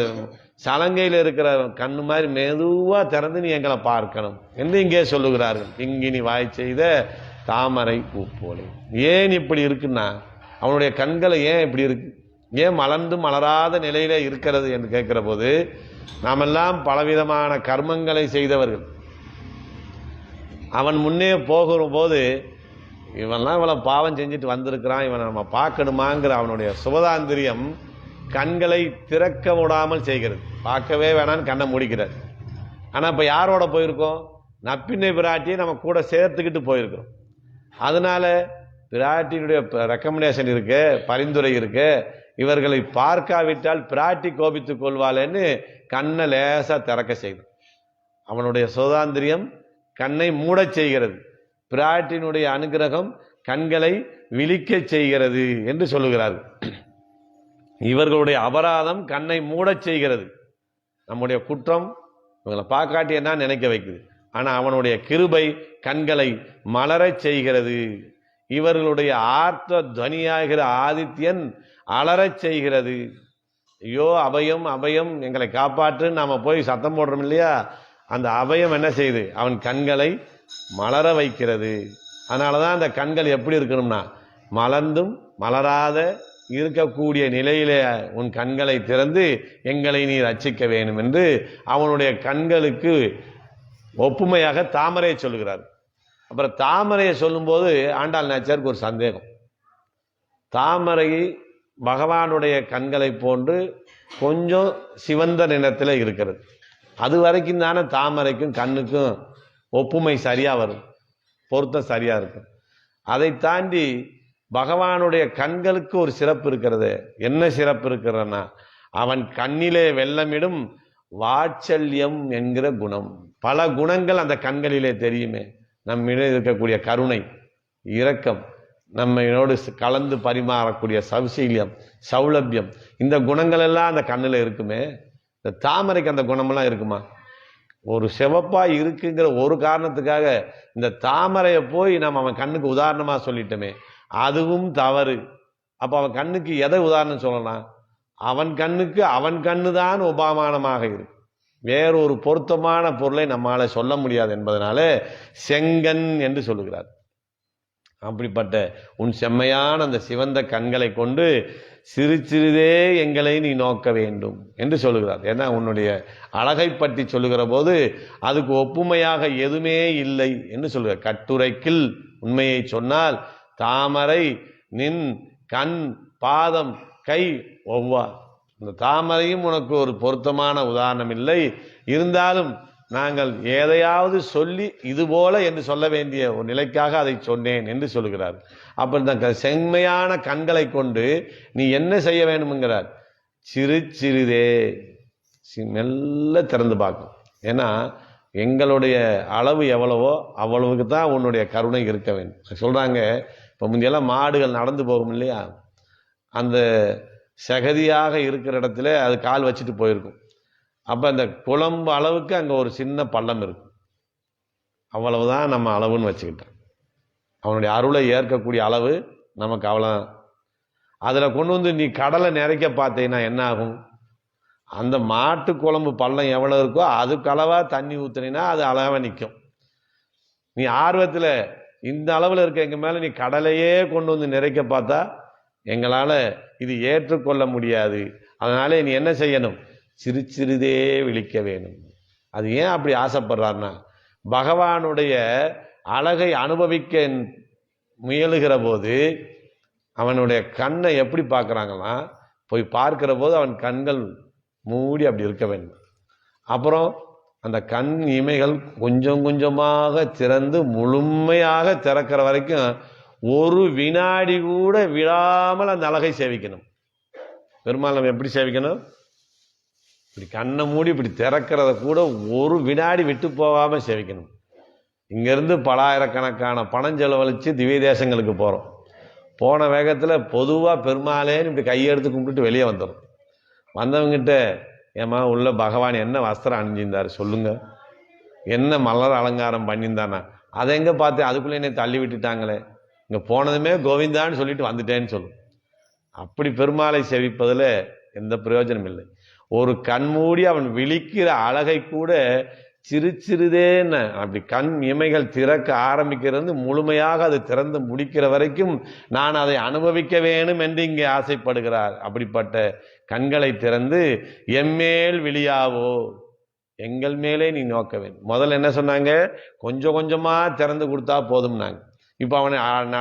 சலங்கையில் இருக்கிற கண்ணு மாதிரி மெதுவா திறந்து நீ எங்களை பார்க்கணும் என்று இங்கே சொல்லுகிறார்கள். கிங்கிணி வாய் செய்த தாமரை பூ போல. ஏன் இப்படி இருக்குன்னா, அவனுடைய கண்களை ஏன் இப்படி இருக்கு, ஏன் மலர்ந்து மலராத நிலையில இருக்கிறது என்று கேட்கிற போது, நாமெல்லாம் பலவிதமான கர்மங்களை செய்தவர்கள். அவன் முன்னே போகிற போது இவன்லாம் இவளை பாவம் செஞ்சுட்டு வந்திருக்கிறான், இவனை நம்ம பார்க்கணுமாங்கிற அவனுடைய சுபதாந்திரியம் கண்களை திறக்க விடாமல் செய்கிறது. பார்க்கவே வேணான்னு கண்ணை முடிக்கிறார். ஆனால் இப்போ யாரோட போயிருக்கோம், நப்பின்னை பிராட்டியை நம்ம கூட சேர்த்துக்கிட்டு போயிருக்கிறோம். அதனால பிராட்டியினுடைய ரெக்கமெண்டேஷன் இருக்கு, பரிந்துரை இருக்கு, இவர்களை பார்க்காவிட்டால் பிராட்டி கோபித்துக் கொள்வாளேன்னு கண்ணை லேசா திறக்க செய்யும். அவனுடைய சுதாந்திரியம் கண்ணை மூடச் செய்கிறது, பிராட்டினுடைய அனுகிரகம் கண்களை விழிக்க செய்கிறது என்று சொல்லுகிறார்கள். இவர்களுடைய அபராதம் கண்ணை மூடச் செய்கிறது. நம்முடைய குற்றம் இவங்களை பார்க்காட்டி என்ன நினைக்க வைக்குது, ஆனா அவனுடைய கிருபை கண்களை மலரச் செய்கிறது. இவர்களுடைய ஆர்த்த துவனியாகிற ஆதித்யன் அலறச் செய்கிறது. ஐயோ அபயம் அபயம் எங்களை காப்பாற்று நாம போய் சத்தம் போடுறோம் இல்லையா, அந்த அபயம் என்ன செய்யுது, அவன் கண்களை மலர வைக்கிறது. அதனாலதான் அந்த கண்கள் எப்படி இருக்கணும்னா, மலர்ந்தும் மலராத இருக்கக்கூடிய நிலையிலே உன் கண்களை திறந்து எங்களை நீ ரட்சிக்க வேண்டும் என்று அவனுடைய கண்களுக்கு ஒப்புமையாக தாமரையை சொல்லுகிறார். அப்புறம் தாமரையை சொல்லும்போது ஆண்டாள் நாச்சியாருக்கு ஒரு சந்தேகம். தாமரை பகவானுடைய கண்களை போன்று கொஞ்சம் சிவந்த நிறத்தில் இருக்கிறது. அது வரைக்கும் தானே தாமரைக்கும் கண்ணுக்கும் ஒப்புமை சரியா வரும், பொருத்தம் சரியா இருக்கும். அதை தாண்டி பகவானுடைய கண்களுக்கு ஒரு சிறப்பு இருக்கிறது. என்ன சிறப்பு இருக்கிறன்னா, அவன் கண்ணிலே வெள்ளமிடும் வாட்சல்யம் என்கிற குணம். பல குணங்கள் அந்த கண்களிலே தெரியுமே. நம்மிடம் இருக்கக்கூடிய கருணை, இரக்கம், நம்மளோடு கலந்து பரிமாறக்கூடிய சௌசீல்யம், சௌலபியம், இந்த குணங்கள் எல்லாம் அந்த கண்ணில் இருக்குமே. இந்த தாமரைக்கு அந்த குணமெல்லாம் இருக்குமா? ஒரு சிவப்பா இருக்குங்கிற ஒரு காரணத்துக்காக இந்த தாமரையை போய் நம்ம அவன் கண்ணுக்கு உதாரணமா சொல்லிட்டோமே, அதுவும் தவறு. அப்ப அவன் கண்ணுக்கு எதை உதாரணம் சொல்லலாம்? அவன் கண்ணுக்கு அவன் கண்ணுதான் உபமானமாக இருக்கு. வேறொரு பொருத்தமான பொருளை நம்மால சொல்ல முடியாது என்பதனால செங்கன் என்று சொல்லுகிறார். அப்படிப்பட்ட உன் செம்மையான அந்த சிவந்த கண்களை கொண்டு சிறு சிறிதே எங்களை நீ நோக்க வேண்டும் என்று சொல்லுகிறார். ஏன்னா உன்னுடைய அழகை பற்றி சொல்லுகிற போது அதுக்கு ஒப்புமையாக எதுவுமே இல்லை என்று சொல்லுகிறார். கட்டுரைக்கில் உண்மையை சொன்னால் தாமரை நின் கண் பாதம் கை ஒவ்வா. இந்த தாமரையும் உனக்கு ஒரு பொருத்தமான உதாரணம் இல்லை. இருந்தாலும் நாங்கள் எதையாவது சொல்லி இது போல என்று சொல்ல வேண்டிய ஒரு நிலைக்காக அதை சொன்னேன் என்று சொல்லுகிறார். அப்ப இந்த செம்மையான கண்களை கொண்டு நீ என்ன செய்ய வேண்டும்ங்கிறார். சிறு சிறிதே மெல்ல திறந்து பார்க்கும். ஏன்னா எங்களுடைய அளவு எவ்வளவோ அவ்வளவுக்கு தான் உன்னுடைய கருணை இருக்க வேண்டும் சொல்றாங்க. இப்போ முந்தையெல்லாம் மாடுகள் நடந்து போகும் இல்லையா, அந்த சகதியாக இருக்கிற இடத்துல அது கால் வச்சுட்டு போயிருக்கும். அப்ப அந்த குழம்பு அளவுக்கு அங்க ஒரு சின்ன பள்ளம் இருக்கும், அவ்வளவுதான் நம்ம அளவுன்னு வச்சுக்கிட்டோம். அவனுடைய அருளை ஏற்கக்கூடிய அளவு நமக்கு அவ்வளவுதான். அதுல கொண்டு வந்து நீ கடலை நிறைக்க பார்த்தீங்கன்னா என்ன ஆகும்? அந்த மாட்டு குழம்பு பள்ளம் எவ்வளவு இருக்கோ அதுக்கு அளவா தண்ணி ஊத்துனா அது அளவா நிற்கும். நீ ஆர்வத்துல இந்த அளவுல இருக்க எங்க மேல நீ கடலையே கொண்டு வந்து நிறைக்க பார்த்தா எங்களால இது ஏற்றுக்கொள்ள முடியாது. அதனால நீ என்ன செய்யணும்? சிறு சிறிதே விழிக்க வேணும். அது ஏன் அப்படி ஆசைப்படுறாருன்னா, பகவானுடைய அழகை அனுபவிக்க முயலுகிற போது அவனுடைய கண்ணை எப்படி பார்க்கறாங்களா, போய் பார்க்கிற போது அவன் கண்கள் மூடி அப்படி இருக்க வேண்டும். அப்புறம் அந்த கண் இமைகள் கொஞ்சம் கொஞ்சமாக திறந்து முழுமையாக திறக்கிற வரைக்கும் ஒரு வினாடி கூட விடாமல் அந்த அழகை சேவிக்கணும். பெருமாள் நம்ம எப்படி சேவிக்கணும்? இப்படி கண்ணை மூடி இப்படி திறக்கிறத கூட ஒரு வினாடி விட்டு போகாம சேவிக்கணும். இங்கேருந்து பல ஆயிரக்கணக்கான பணம் செலவழித்து திவ்ய தேசங்களுக்கு போகிறோம். போன வேகத்தில் பொதுவாக பெருமாளேன்னு இப்படி கையெடுத்து கும்பிட்டுட்டு வெளியே வந்துடும். வந்தவங்கிட்ட, ஏமா உள்ள பகவான் என்ன வஸ்திரம் அணிஞ்சிருந்தார் சொல்லுங்க, என்ன மலர் அலங்காரம் பண்ணியிருந்தானா, அதை எங்கே பார்த்தேன், அதுக்குள்ளே என்னை தள்ளி விட்டுட்டாங்களே, இங்கே போனதுமே கோவிந்தான்னு சொல்லிட்டு வந்துட்டேன்னு சொல்லும். அப்படி பெருமாளை செவிப்பதில் எந்த பிரயோஜனம் இல்லை. ஒரு கண்மூடி அவன் விழிக்கிற அழகை கூட சிறுதேன்னு அப்படி கண் இமைகள் திறக்க ஆரம்பிக்கிறது, முழுமையாக அது திறந்து முடிக்கிற வரைக்கும் நான் அதை அனுபவிக்க வேணும் என்று இங்கே ஆசைப்படுகிறார். அப்படிப்பட்ட கண்களை திறந்து எம்மேல் விழியாவோ, எங்கள் மேலே நீ நோக்க வேண்டும். முதல்ல என்ன சொன்னாங்க, கொஞ்சம் கொஞ்சமா திறந்து கொடுத்தா போதும்னாங்க. இப்போ அவனை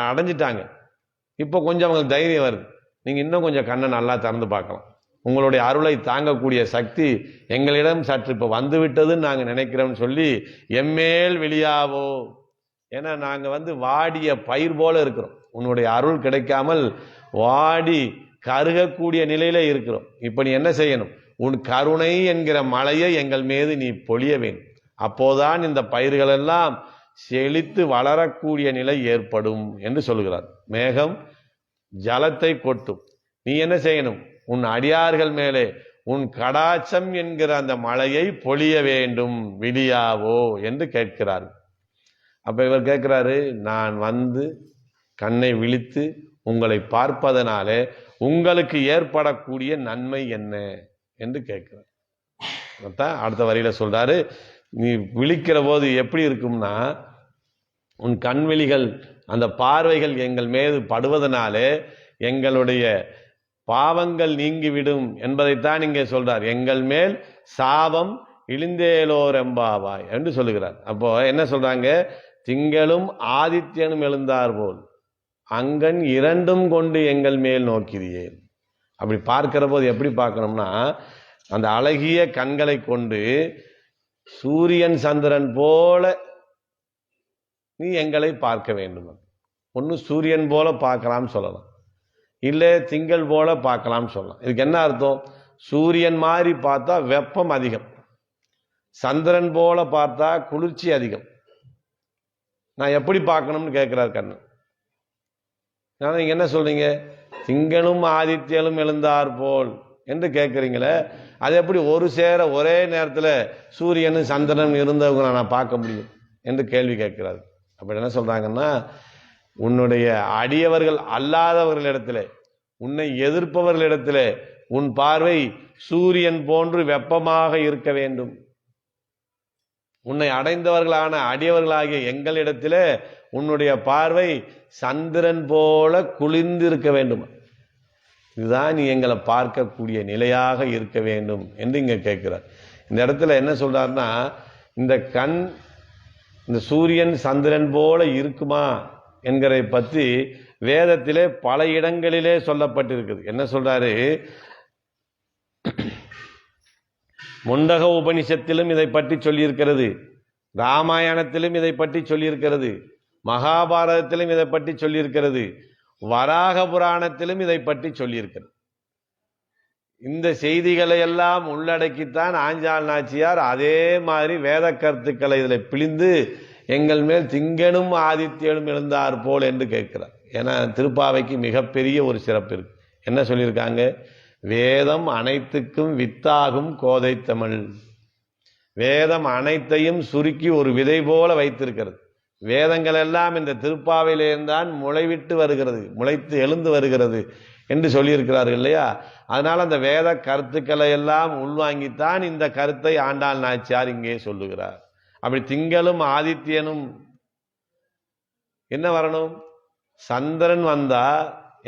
அடைஞ்சிட்டாங்க. இப்போ கொஞ்சம் அவங்களுக்கு தைரியம் வருது, நீங்க இன்னும் கொஞ்சம் கண்ணை நல்லா திறந்து பார்க்கலாம், உங்களுடைய அருளை தாங்கக்கூடிய சக்தி எங்களிடம் சற்று இப்போ வந்து விட்டதுன்னு நாங்கள் நினைக்கிறோம்னு சொல்லி எம்மேல் வெளியாவோ. ஏன்னா நாங்கள் வாடிய பயிர் போல இருக்கிறோம், உன்னுடைய அருள் கிடைக்காமல் வாடி கருகக்கூடிய நிலையில இருக்கிறோம். இப்போ நீ என்ன செய்யணும், உன் கருணை என்கிற மழையை எங்கள் மீது நீ பொழிய வேண்டும். அப்போதான் இந்த பயிர்கள் எல்லாம் செழித்து வளரக்கூடிய நிலை ஏற்படும் என்று சொல்கிறார். மேகம் ஜலத்தை கொட்டும், நீ என்ன செய்யணும், உன் அடியார்கள் மேலே உன் கடாச்சம் என்கிற அந்த மழையை பொழிய வேண்டும் விழியாவோ என்று கேட்கிறார். அப்ப இவர் கேட்கிறாரு, நான் கண்ணை விழித்து உங்களை பார்ப்பதனாலே உங்களுக்கு ஏற்படக்கூடிய நன்மை என்ன என்று கேட்கிறார். அடுத்த வரியில சொல்றாரு, நீ விழிக்கிற போது எப்படி இருக்கும்னா, உன் கண்விழிகள் அந்த பார்வைகள் எங்கள் மீது படுவதனாலே எங்களுடைய பாவங்கள் நீங்கிவிடும் என்பதைத்தான் இங்கே சொல்றார். எங்கள் மேல் சாபம் இழிந்தேலோர் எம்பாவாய் என்று சொல்லுகிறார். அப்போ என்ன சொல்றாங்க, திங்களும் ஆதித்யனும் எழுந்தார் போல் அங்கன் இரண்டும் கொண்டு எங்கள் மேல் நோக்கிறியே. அப்படி பார்க்கிற போது எப்படி பார்க்கணும்னா, அந்த அழகிய கண்களை கொண்டு சூரியன் சந்திரன் போல நீ எங்களை பார்க்க வேண்டும். ஒன்று சூரியன் போல பார்க்கலாம்னு சொல்லலாம், இல்லை திங்கள் போல பார்க்கலாம் சொல்லலாம். இதுக்கு என்ன அர்த்தம், சூரியன் மாதிரி பார்த்தா வெப்பம் அதிகம், சந்திரன் போல பார்த்தா குளிர்ச்சி அதிகம். நான் எப்படி பார்க்கணும்னு கேட்கிறார் கண்ணன். நீங்க என்ன சொல்றீங்க, திங்களும் ஆதித்யனும் எழுந்தார் போல் என்று கேட்குறீங்களே, அது எப்படி ஒரு சேர ஒரே நேரத்தில் சூரியனும் சந்திரனும் இருந்தவங்க நான் பார்க்க முடியும் என்று கேள்வி கேட்கிறார். அப்படி என்ன சொல்றாங்கன்னா, உன்னுடைய அடியவர்கள் அல்லாதவர்களிடத்தில், உன்னை எதிர்ப்பவர்களிடத்தில் உன் பார்வை சூரியன் போன்று வெப்பமாக இருக்க வேண்டும். உன்னை அடைந்தவர்களான அடியவர்களாகிய எங்களிடத்தில் உன்னுடைய பார்வை சந்திரன் போல குளிர்ந்து இருக்க வேண்டும். இதுதான் நீ எங்களை பார்க்கக்கூடிய நிலையாக இருக்க வேண்டும் என்று இங்க கேட்கிறார். இந்த இடத்துல என்ன சொல்றாருன்னா, இந்த கண் இந்த சூரியன் சந்திரன் போல இருக்குமா என்கிறதை பற்றி வேதத்திலே பல இடங்களிலே சொல்லப்பட்டிருக்குது. என்ன சொல்றாரு, முண்டக உபனிஷத்திலும் இதை பற்றி சொல்லியிருக்கிறது, ராமாயணத்திலும் இதை பற்றி சொல்லியிருக்கிறது, மகாபாரதத்திலும் இதை பற்றி சொல்லியிருக்கிறது, வராக புராணத்திலும் இதை பற்றி சொல்லியிருக்கிறது. இந்த செய்திகளை எல்லாம் உள்ளடக்கித்தான் ஆஞ்சாள் நாச்சியார் அதே மாதிரி வேத கருத்துக்களை இதில் பிழிந்து எங்கள் மேல் திங்களும் ஆதித்யனும் எழுந்தார் போல் என்று கேட்கிறார். ஏன்னா திருப்பாவைக்கு மிகப்பெரிய ஒரு சிறப்பு இருக்கு. என்ன சொல்லியிருக்காங்க, வேதம் அனைத்துக்கும் வித்தாகும் கோதை தமிழ். வேதம் அனைத்தையும் சுருக்கி ஒரு விதை போல வைத்திருக்கிறது. வேதங்கள் எல்லாம் இந்த திருப்பாவையிலேருந்தான் முளைவிட்டு வருகிறது, முளைத்து எழுந்து வருகிறது என்று சொல்லியிருக்கிறார்கள் இல்லையா. அதனால அந்த வேத கருத்துக்களை எல்லாம் உள்வாங்கித்தான் இந்த கருத்தை ஆண்டாள் நாச்சியார் இங்கே சொல்லுகிறார். அப்படி திங்களும் ஆதித்யனும் என்ன வரணும், சந்திரன் வந்தா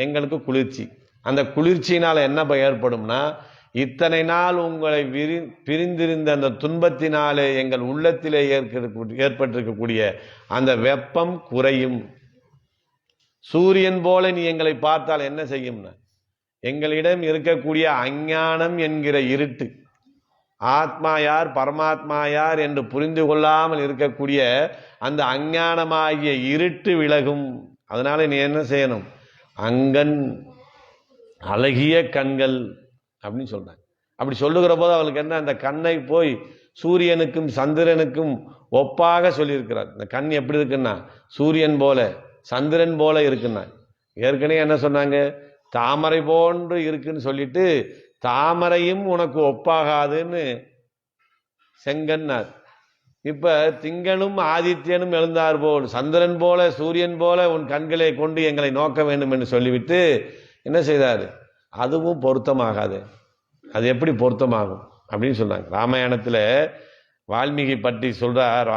எங்களுக்கு குளிர்ச்சி. அந்த குளிர்ச்சியினால என்ன ஏற்படும்னா, இத்தனை நாள் உங்களை பிரிந்திருந்த அந்த துன்பத்தினாலே எங்கள் உள்ளத்திலே ஏற்பட்டிருக்கக்கூடிய அந்த வெப்பம் குறையும். சூரியன் போல நீ எங்களை பார்த்தால் என்ன செய்யும்னா, எங்களிடம் இருக்கக்கூடிய அஞ்ஞானம் என்கிற இருட்டு, ஆத்மா யார் பரமாத்மா யார் என்று புரிந்து கொள்ளாமல் இருக்கக்கூடிய அந்த அஞ்ஞானமாகிய இருட்டு விலகும். அதனால நீ என்ன செய்யணும், அங்கன் அழகிய கண்கள் அப்படின்னு சொல்றாங்க. அப்படி சொல்லுகிற போது அவளுக்கு என்ன, அந்த கண்ணை போய் சூரியனுக்கும் சந்திரனுக்கும் ஒப்பாக சொல்லியிருக்கிறார். இந்த கண் எப்படி இருக்குன்னா சூரியன் போல சந்திரன் போல இருக்குன்னா. ஏற்கனவே என்ன சொன்னாங்க? தாமரை போன்று இருக்குன்னு சொல்லிட்டு தாமரையும் உனக்கு ஒப்பாகாதுன்னு செங்கன்னார். இப்ப திங்களும் ஆதித்யனும் எழுந்தார் போல் சந்திரன் போல சூரியன் போல உன் கண்களை கொண்டு எங்களை நோக்க வேண்டும் என்று சொல்லிவிட்டு என்ன செய்தார்? அதுவும் பொருத்தமாகாது. அது எப்படி பொருத்தமாகும் அப்படின்னு சொன்னாங்க. ராமாயணத்துல வால்மீகி பற்றி சொல்றார்.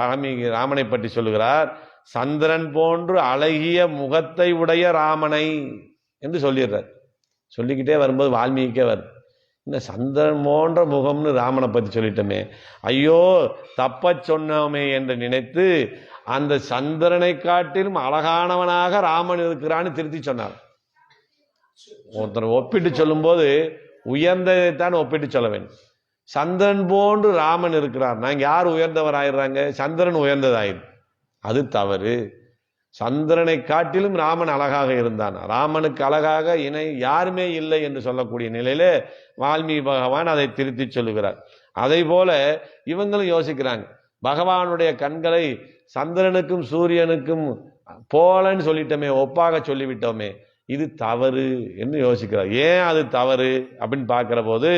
ராமனை பற்றி சொல்லுகிறார். சந்திரன் போன்று அழகிய முகத்தை உடைய ராமனை என்று சொல்லிடுறார். சொல்லிக்கிட்டே வரும்போது வால்மீகிக்கே வரும், இந்த சந்திரன் போன்ற முகம்னு ராமனை பற்றி சொல்லிட்டோமே, ஐயோ தப்ப சொன்னோமே என்று நினைத்து அந்த சந்திரனை காட்டிலும் அழகானவனாக ராமன் இருக்கிறான்னு திருத்தி சொன்னார். ஒருத்தர் ஒப்பிட்டு சொல்லும் போது உயர்ந்ததைத்தான் ஒப்பிட்டு சொல்ல வேண்டும். சந்திரன் போன்று ராமன் இருக்கிறார், நாங்க யார் உயர்ந்தவர் ஆயிடுறாங்க? சந்திரன் உயர்ந்ததாயிரு. அது தவறு. சந்திரனை காட்டிலும் ராமன் அழகாக இருந்தான். ராமனுக்கு அழகாக இணை யாருமே இல்லை என்று சொல்லக்கூடிய நிலையில வால்மீகி பகவான் அதை திருத்தி சொல்லுகிறார். அதை போல இவங்களும் யோசிக்கிறாங்க, பகவானுடைய கண்களை சந்திரனுக்கும் சூரியனுக்கும் போலன்னு சொல்லிட்டோமே, ஒப்பாக சொல்லிவிட்டோமே, இது தவறு என்று யோசிக்கிறார். ஏன் அது தவறு அப்படின்னு பார்க்கிற போது,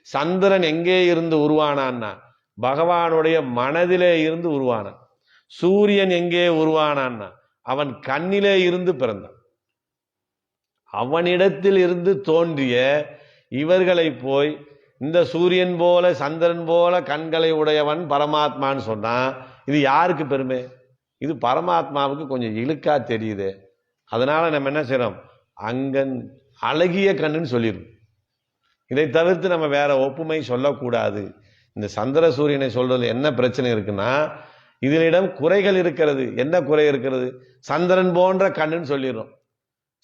சந்திரன் எங்கே இருந்து உருவானான்னா பகவானுடைய மனதிலே இருந்து உருவானான். சூரியன் எங்கே உருவானான்னா அவன் கண்ணிலே இருந்து பிறந்தான். அவனிடத்தில் இருந்து தோன்றிய இவர்களை போய் இந்த சூரியன் போல சந்திரன் போல கண்களை உடையவன் பரமாத்மான்னு சொன்னா இது யாருக்கு பெருமை? இது பரமாத்மாவுக்கு கொஞ்சம் இழுக்கா தெரியுது. அதனால நம்ம என்ன செய்யறோம்? அங்கன் அழகிய கண்ணுன்னு சொல்லிடும். இதை தவிர்த்து நம்ம வேற ஒப்புமை சொல்லக்கூடாது. இந்த சந்திர சூரியனை சொல்றது என்ன பிரச்சனை இருக்குன்னா, இதனிடம் குறைகள் இருக்கிறது. என்ன குறை இருக்கிறது? சந்திரன் போன்ற கண்ணுன்னு சொல்லிடுறோம்.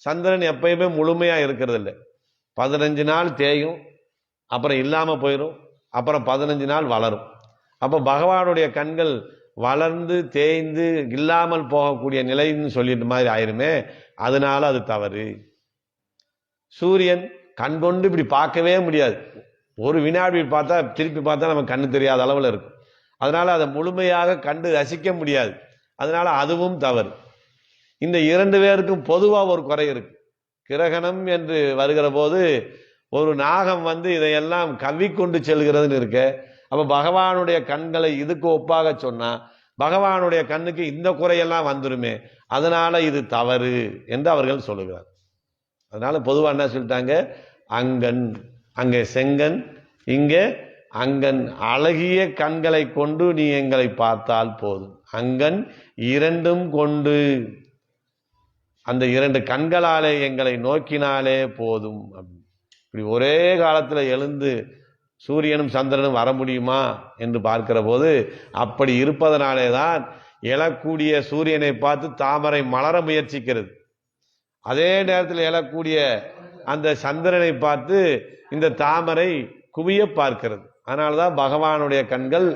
சந்திரன் எப்பயுமே முழுமையா இருக்கிறது இல்லை. 15 நாள் தேயும், அப்புறம் இல்லாம போயிடும், அப்புறம் 15 நாள் வளரும். அப்ப பகவானுடைய கண்கள் வளர்ந்து தேய்ந்து இல்லாமல் போகக்கூடிய நிலைன்னு சொல்லிட்டு மாதிரி ஆயிருமே. அதனால அது தவறு. சூரியன் கண் கொண்டு இப்படி பார்க்கவே முடியாது. ஒரு வினாடி பார்த்தா திருப்பி பார்த்தா நமக்கு கண்ணு தெரியாத அளவில் இருக்கும். அதனால அதை முழுமையாக கண்டு ரசிக்க முடியாது. அதனால அதுவும் தவறு. இந்த 2 பேருக்கும் பொதுவாக ஒரு குறை இருக்கு. கிரகணம் என்று வருகிற போது ஒரு நாகம் இதையெல்லாம் கவ்விக்கொண்டு செல்கிறதுன்னு இருக்கு. அப்ப பகவானுடைய கண்களை இதுக்கு ஒப்பாக சொன்னா பகவானுடைய கண்ணுக்கு இந்த குறையெல்லாம் வந்துருமே, அதனால இது தவறு என்று அவர்கள் சொல்லுகிறார். அதனால பொதுவா என்ன சொல்லிட்டாங்க? அங்கன், அங்கே செங்கன், இங்கே அங்கன். அழகிய கண்களை கொண்டு நீ எங்களை பார்த்தால் போதும். அங்கன் 2 கொண்டு, அந்த 2 கண்களாலே எங்களை நோக்கினாலே போதும். இப்படி ஒரே காலத்துல எழுந்து சூரியனும் சந்திரனும் வர முடியுமா என்று பார்க்கிற போது அப்படி இருப்பதனாலே தான் எழக்கூடிய சூரியனை பார்த்து தாமரை மலர முயற்சிக்கிறது. அதே நேரத்தில் எழக்கூடிய அந்த சந்திரனை பார்த்து இந்த தாமரை குவிய பார்க்கிறது. அதனால்தான் பகவானுடைய கண்கள்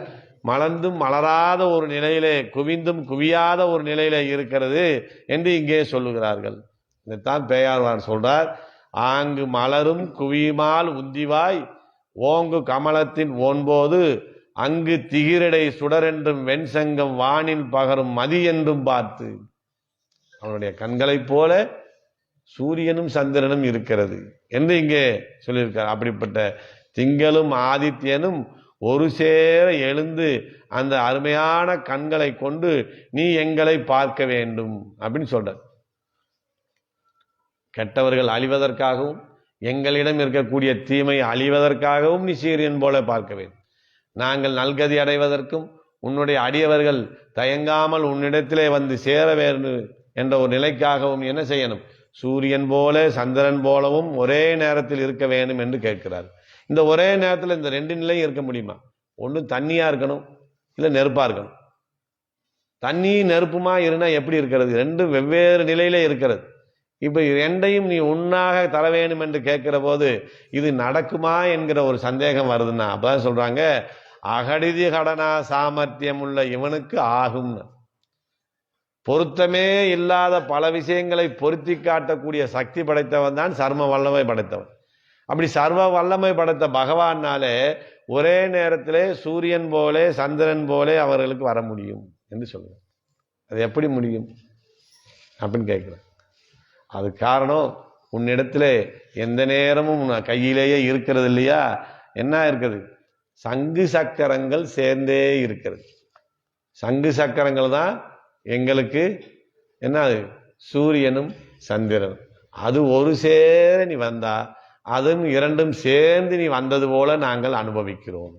மலர்ந்தும் மலராத ஒரு நிலையிலே குவிந்தும் குவியாத ஒரு நிலையில இருக்கிறது என்று இங்கே சொல்லுகிறார்கள். இதைத்தான் பேயாழ்வார் சொல்றார். ஆங்கு மலரும் குவியுமால் உந்திவாய் ஓங்கு கமலத்தின் ஓன்போது அங்கு திகிரடை சுடரென்றும் வெண்சங்கம் வானில் பகரும் மதி என்றும் பார்த்து. அவனுடைய கண்களைப் போல சூரியனும் சந்திரனும் இருக்கிறது என்று இங்கே சொல்லியிருக்கார். அப்படிப்பட்ட திங்களும் ஆதித்யனும் ஒரு சேர எழுந்து அந்த அருமையான கண்களை கொண்டு நீ எங்களை பார்க்க வேண்டும் அப்படின்னு சொல்ற. கெட்டவர்கள் அழிவதற்காகவும் எங்களிடம் இருக்கக்கூடிய தீமை அழிவதற்காகவும் நீ சூரியன் போல பார்க்க வேண்டும். நாங்கள் நல்கதி அடைவதற்கும் உன்னுடைய அடியவர்கள் தயங்காமல் உன்னிடத்திலே சேர வேண்டும் என்ற ஒரு நிலைக்காகவும் என்ன செய்யணும்? சூரியன் போல சந்திரன் போலவும் ஒரே நேரத்தில் இருக்க வேண்டும் என்று கேட்கிறார். இந்த ஒரே நேரத்தில் இந்த 2 நிலையும் இருக்க முடியுமா? ஒன்று தண்ணியா இருக்கணும், இல்லை நெருப்பா இருக்கணும். தண்ணி நெருப்புமா இருந்தா எப்படி இருக்கிறது? 2 வெவ்வேறு நிலையில இருக்கிறது. இப்ப 2ஐயும் நீ உண்ணாக தர வேண்டும் என்று கேட்கிற போது இது நடக்குமா என்கிற ஒரு சந்தேகம் வருதுன்னா அப்பதான் சொல்றாங்க, அகடிதி கடனா சாமர்த்தியம் உள்ள இவனுக்கு ஆகும். பொருத்தமே இல்லாத பல விஷயங்களை பொருத்தி காட்டக்கூடிய சக்தி படைத்தவன் தான் சர்வ வல்லமை படைத்தவன். அப்படி சர்வ வல்லமை படைத்த பகவானாலே ஒரே நேரத்திலே சூரியன் போலே சந்திரன் போலே அவர்களுக்கு வர முடியும் என்று சொல்லுவார். அது எப்படி முடியும் அப்படின்னு கேட்கிறேன். அது காரணம், உன்னிடத்திலே எந்த நேரமும் கையிலேயே இருக்கிறது இல்லையா? என்ன இருக்குது? சங்கு சக்கரங்கள் சேர்ந்தே இருக்கிறது. சங்கு சக்கரங்கள் தான் எங்களுக்கு என்ன? சூரியனும் சந்திரனும். அது ஒரு சேர நீ வந்தா, அதுவும் இரண்டும் சேர்ந்து நீ வந்தது போல நாங்கள் அனுபவிக்கிறோம்.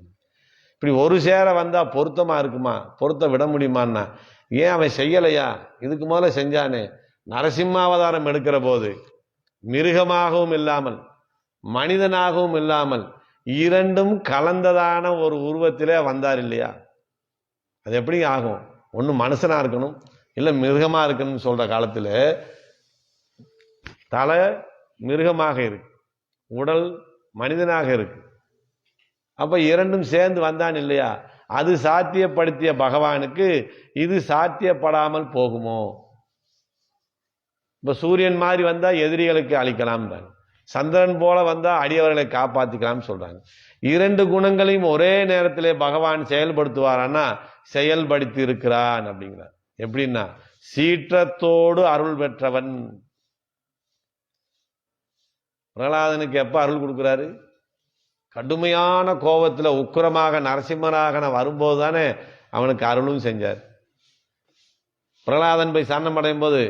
இப்படி ஒரு சேர வந்தா பொருத்தமா இருக்குமா? பொருத்த விட முடியுமான்னா, ஏன் அவன் செய்யலையா? இதுக்கு முதல்ல செஞ்சானே. நரசிம்மாவதாரம் எடுக்கிற போது மிருகமாகவும் இல்லாமல் மனிதனாகவும் இல்லாமல் இரண்டும் கலந்ததான ஒரு உருவத்திலே வந்தார் இல்லையா? அது எப்படி ஆகும்? ஒன்று மனுஷனா இருக்கணும், இல்லை மிருகமா இருக்கணும்னு சொல்ற காலத்தில் தலை மிருகமாக இருக்கு, உடல் மனிதனாக இருக்கு. அப்ப இரண்டும் சேர்ந்து வந்தான் இல்லையா? அது சாத்தியப்படுத்திய பகவானுக்கு இது சாத்தியப்படாமல் போகுமோ? இப்ப சூரியன் மாதிரி வந்தா எதிரிகளுக்கு அழிக்கலாம், சந்திரன் போல வந்தா அடியவர்களை காப்பாத்திக்கலாம் சொல்றாங்க. இரண்டு குணங்களையும் ஒரே நேரத்திலே பகவான் செயல்படுத்துவாரான்னா செயல்படுத்தி இருக்கிறான் அப்படிங்கிறார். எப்படின்னா, சீற்றத்தோடு அருள் பெற்றவன். பிரகலாதனுக்கு எப்ப அருள் கொடுக்கிறாரு? கடுமையான கோபத்தில் உக்கிரமாக நரசிம்மராக வரும்போது தானே அவனுக்கு அருளும் செஞ்சார். பிரகலாதன் போய் சரணம் அடையும் போது,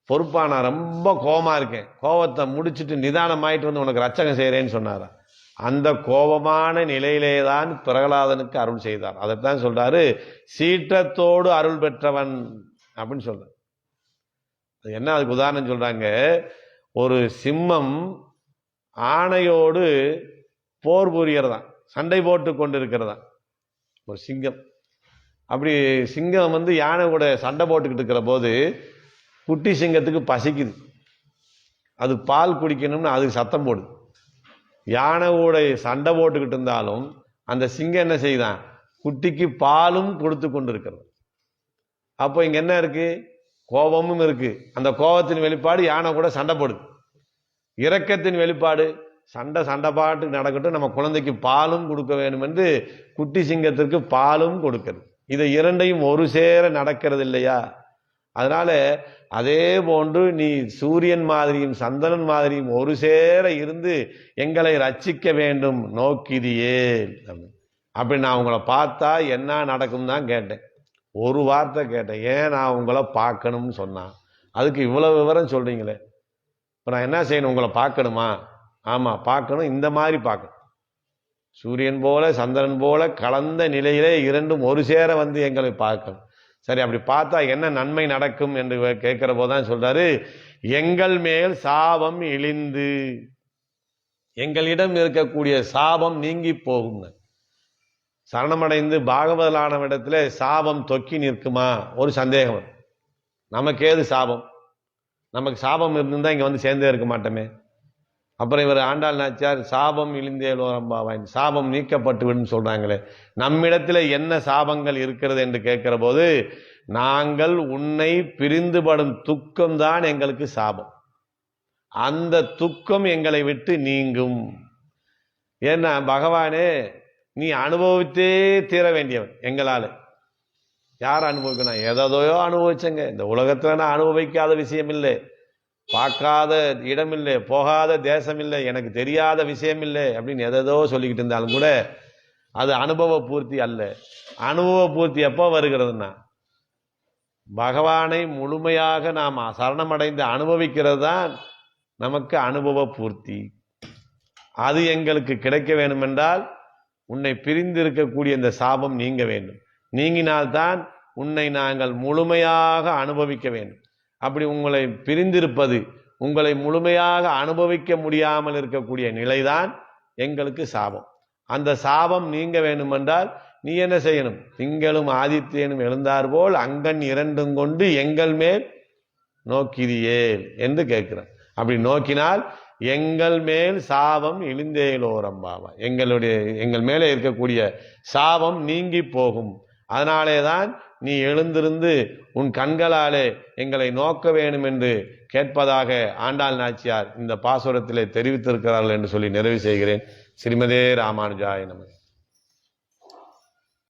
பொறுப்பானா ரொம்ப கோபமா இருக்கேன், கோபத்தை முடிச்சுட்டு நிதானமாயிட்டு வந்து உனக்கு ரட்சகம் செய்கிறேன்னு சொன்னாரா? அந்த கோபமான நிலையிலே தான் பிரகலாதனுக்கு அருள் செய்தார். அதைத்தான் சொல்றாரு, சீற்றத்தோடு அருள் பெற்றவன் அப்படின்னு சொல்ற. என்ன அதுக்கு உதாரணம் சொல்றாங்க? ஒரு சிம்மம் ஆணையோடு போர் புரியறதான், சண்டை போட்டு கொண்டு இருக்கிறதா ஒரு சிங்கம். அப்படி சிங்கம் யானை கூட சண்டை போட்டுக்கிட்டு இருக்கிற போது குட்டி சிங்கத்துக்கு பசிக்குது, அது பால் குடிக்கணும்னு அதுக்கு சத்தம் போடுது. யானை கூட சண்டை போட்டுக்கிட்டு இருந்தாலும் அந்த சிங்கம் என்ன செய்தான்? குட்டிக்கு பாலும் கொடுத்து கொண்டு இருக்கிறது. அப்போ இங்க என்ன இருக்கு? கோபமும் இருக்கு. அந்த கோபத்தின் வெளிப்பாடு யானை கூட சண்டை போடுது. இரக்கத்தின் வெளிப்பாடு, சண்டை பாட்டு நடக்கட்டும், நம்ம குழந்தைக்கு பாலும் கொடுக்க வேண்டும் என்று குட்டி சிங்கத்திற்கு பாலும் கொடுக்கிறது. இதை இரண்டையும் ஒரு சேர நடக்கிறது இல்லையா? அதனால அதே போன்று நீ சூரியன் மாதிரியும் சந்திரன் மாதிரியும் ஒரு சேர இருந்து எங்களை ரட்சிக்க வேண்டும் நோக்கிதியே. அப்படி நான் உங்களை பார்த்தா என்ன நடக்கும் தான் கேட்டேன். ஒரு வார்த்தை கேட்டேன், ஏன் நான் உங்களை பார்க்கணும்னு சொன்னான். அதுக்கு இவ்வளவு விவரம் சொல்றீங்களே, இப்போ நான் என்ன செய்யணும்? உங்களை பார்க்கணுமா? ஆமா பார்க்கணும். இந்த மாதிரி பார்க்கணும். சூரியன் போல சந்திரன் போல கலந்த நிலையிலே இரண்டும் ஒரு சேர எங்களை பார்க்கணும். சரி, அப்படி பார்த்தா என்ன நன்மை நடக்கும் என்று கேட்கிற போதுதான் சொல்றாரு, எங்கள் மேல் சாபம் இழிந்து, எங்களிடம் இருக்கக்கூடிய சாபம் நீங்கி போகும். சரணமடைந்து பாகவதலானவிடத்துல சாபம் தொக்கி நிற்குமா? ஒரு சந்தேகம். நமக்கு ஏது சாபம்? நமக்கு சாபம் இருந்தா இங்க சேர்ந்தே இருக்க மாட்டோமே. அப்புறம் இவர் ஆண்டாள் நாச்சியார் சாபம் இழிந்தேலோரம்பாவாய், சாபம் நீக்கப்பட்டு விடும் சொல்றாங்களே. நம்மிடத்துல என்ன சாபங்கள் இருக்கிறது என்று கேட்கிற போது, நாங்கள் உன்னை பிரிந்துபடும் துக்கம் தான் எங்களுக்கு சாபம். அந்த துக்கம் எங்களை விட்டு நீங்கும். ஏன்னா பகவானே நீ அனுபவித்தே தீர வேண்டியவன். எங்களால யார் அனுபவிக்கணும்? ஏதோயோ அனுபவிச்சங்க. இந்த உலகத்துல நான் அனுபவிக்காத விஷயம் இல்லை, பார்க்காத இடம் இல்லை, போகாத தேசம் இல்லை, எனக்கு தெரியாத விஷயம் இல்லை அப்படின்னு எதோ சொல்லிக்கிட்டு இருந்தாலும் கூட அது அனுபவ பூர்த்தி அல்ல. அனுபவ பூர்த்தி எப்போ வருகிறதுனா, பகவானை முழுமையாக நாம் சரணமடைந்து அனுபவிக்கிறது தான் நமக்கு அனுபவ பூர்த்தி. அது எங்களுக்கு கிடைக்க வேண்டும் என்றால் உன்னை பிரிந்து இருக்கக்கூடிய இந்த சாபம் நீங்க வேண்டும். நீங்கினால்தான் உன்னை நாங்கள் முழுமையாக அனுபவிக்க வேண்டும். அப்படி உங்களை பிரிந்திருப்பது, உங்களை முழுமையாக அனுபவிக்க முடியாமல் இருக்கக்கூடிய நிலைதான் எங்களுக்கு சாபம். அந்த சாபம் நீங்க வேண்டுமென்றால் நீ என்ன செய்யணும்? திங்களும் ஆதித்யனும் எழுந்தார் போல் அங்கன் இரண்டும் கொண்டு எங்கள் மேல் நோக்கிறியே என்று கேட்கிறார். அப்படி நோக்கினால் எங்கள் மேல் சாபம் இழிந்தேலோரம்பாவா, எங்கள் மேலே இருக்கக்கூடிய சாபம் நீங்கி போகும். அதனாலேதான் நீ எழுந்திருந்து உன் கண்களாலே எங்களை நோக்க வேண்டும் என்று கேட்பதாக ஆண்டாள் நாச்சியார் இந்த பாசுரத்திலே தெரிவித்திருக்கிறார்கள் என்று சொல்லி நிறைவு செய்கிறேன். ஸ்ரீமதே ராமானுஜாய நமः.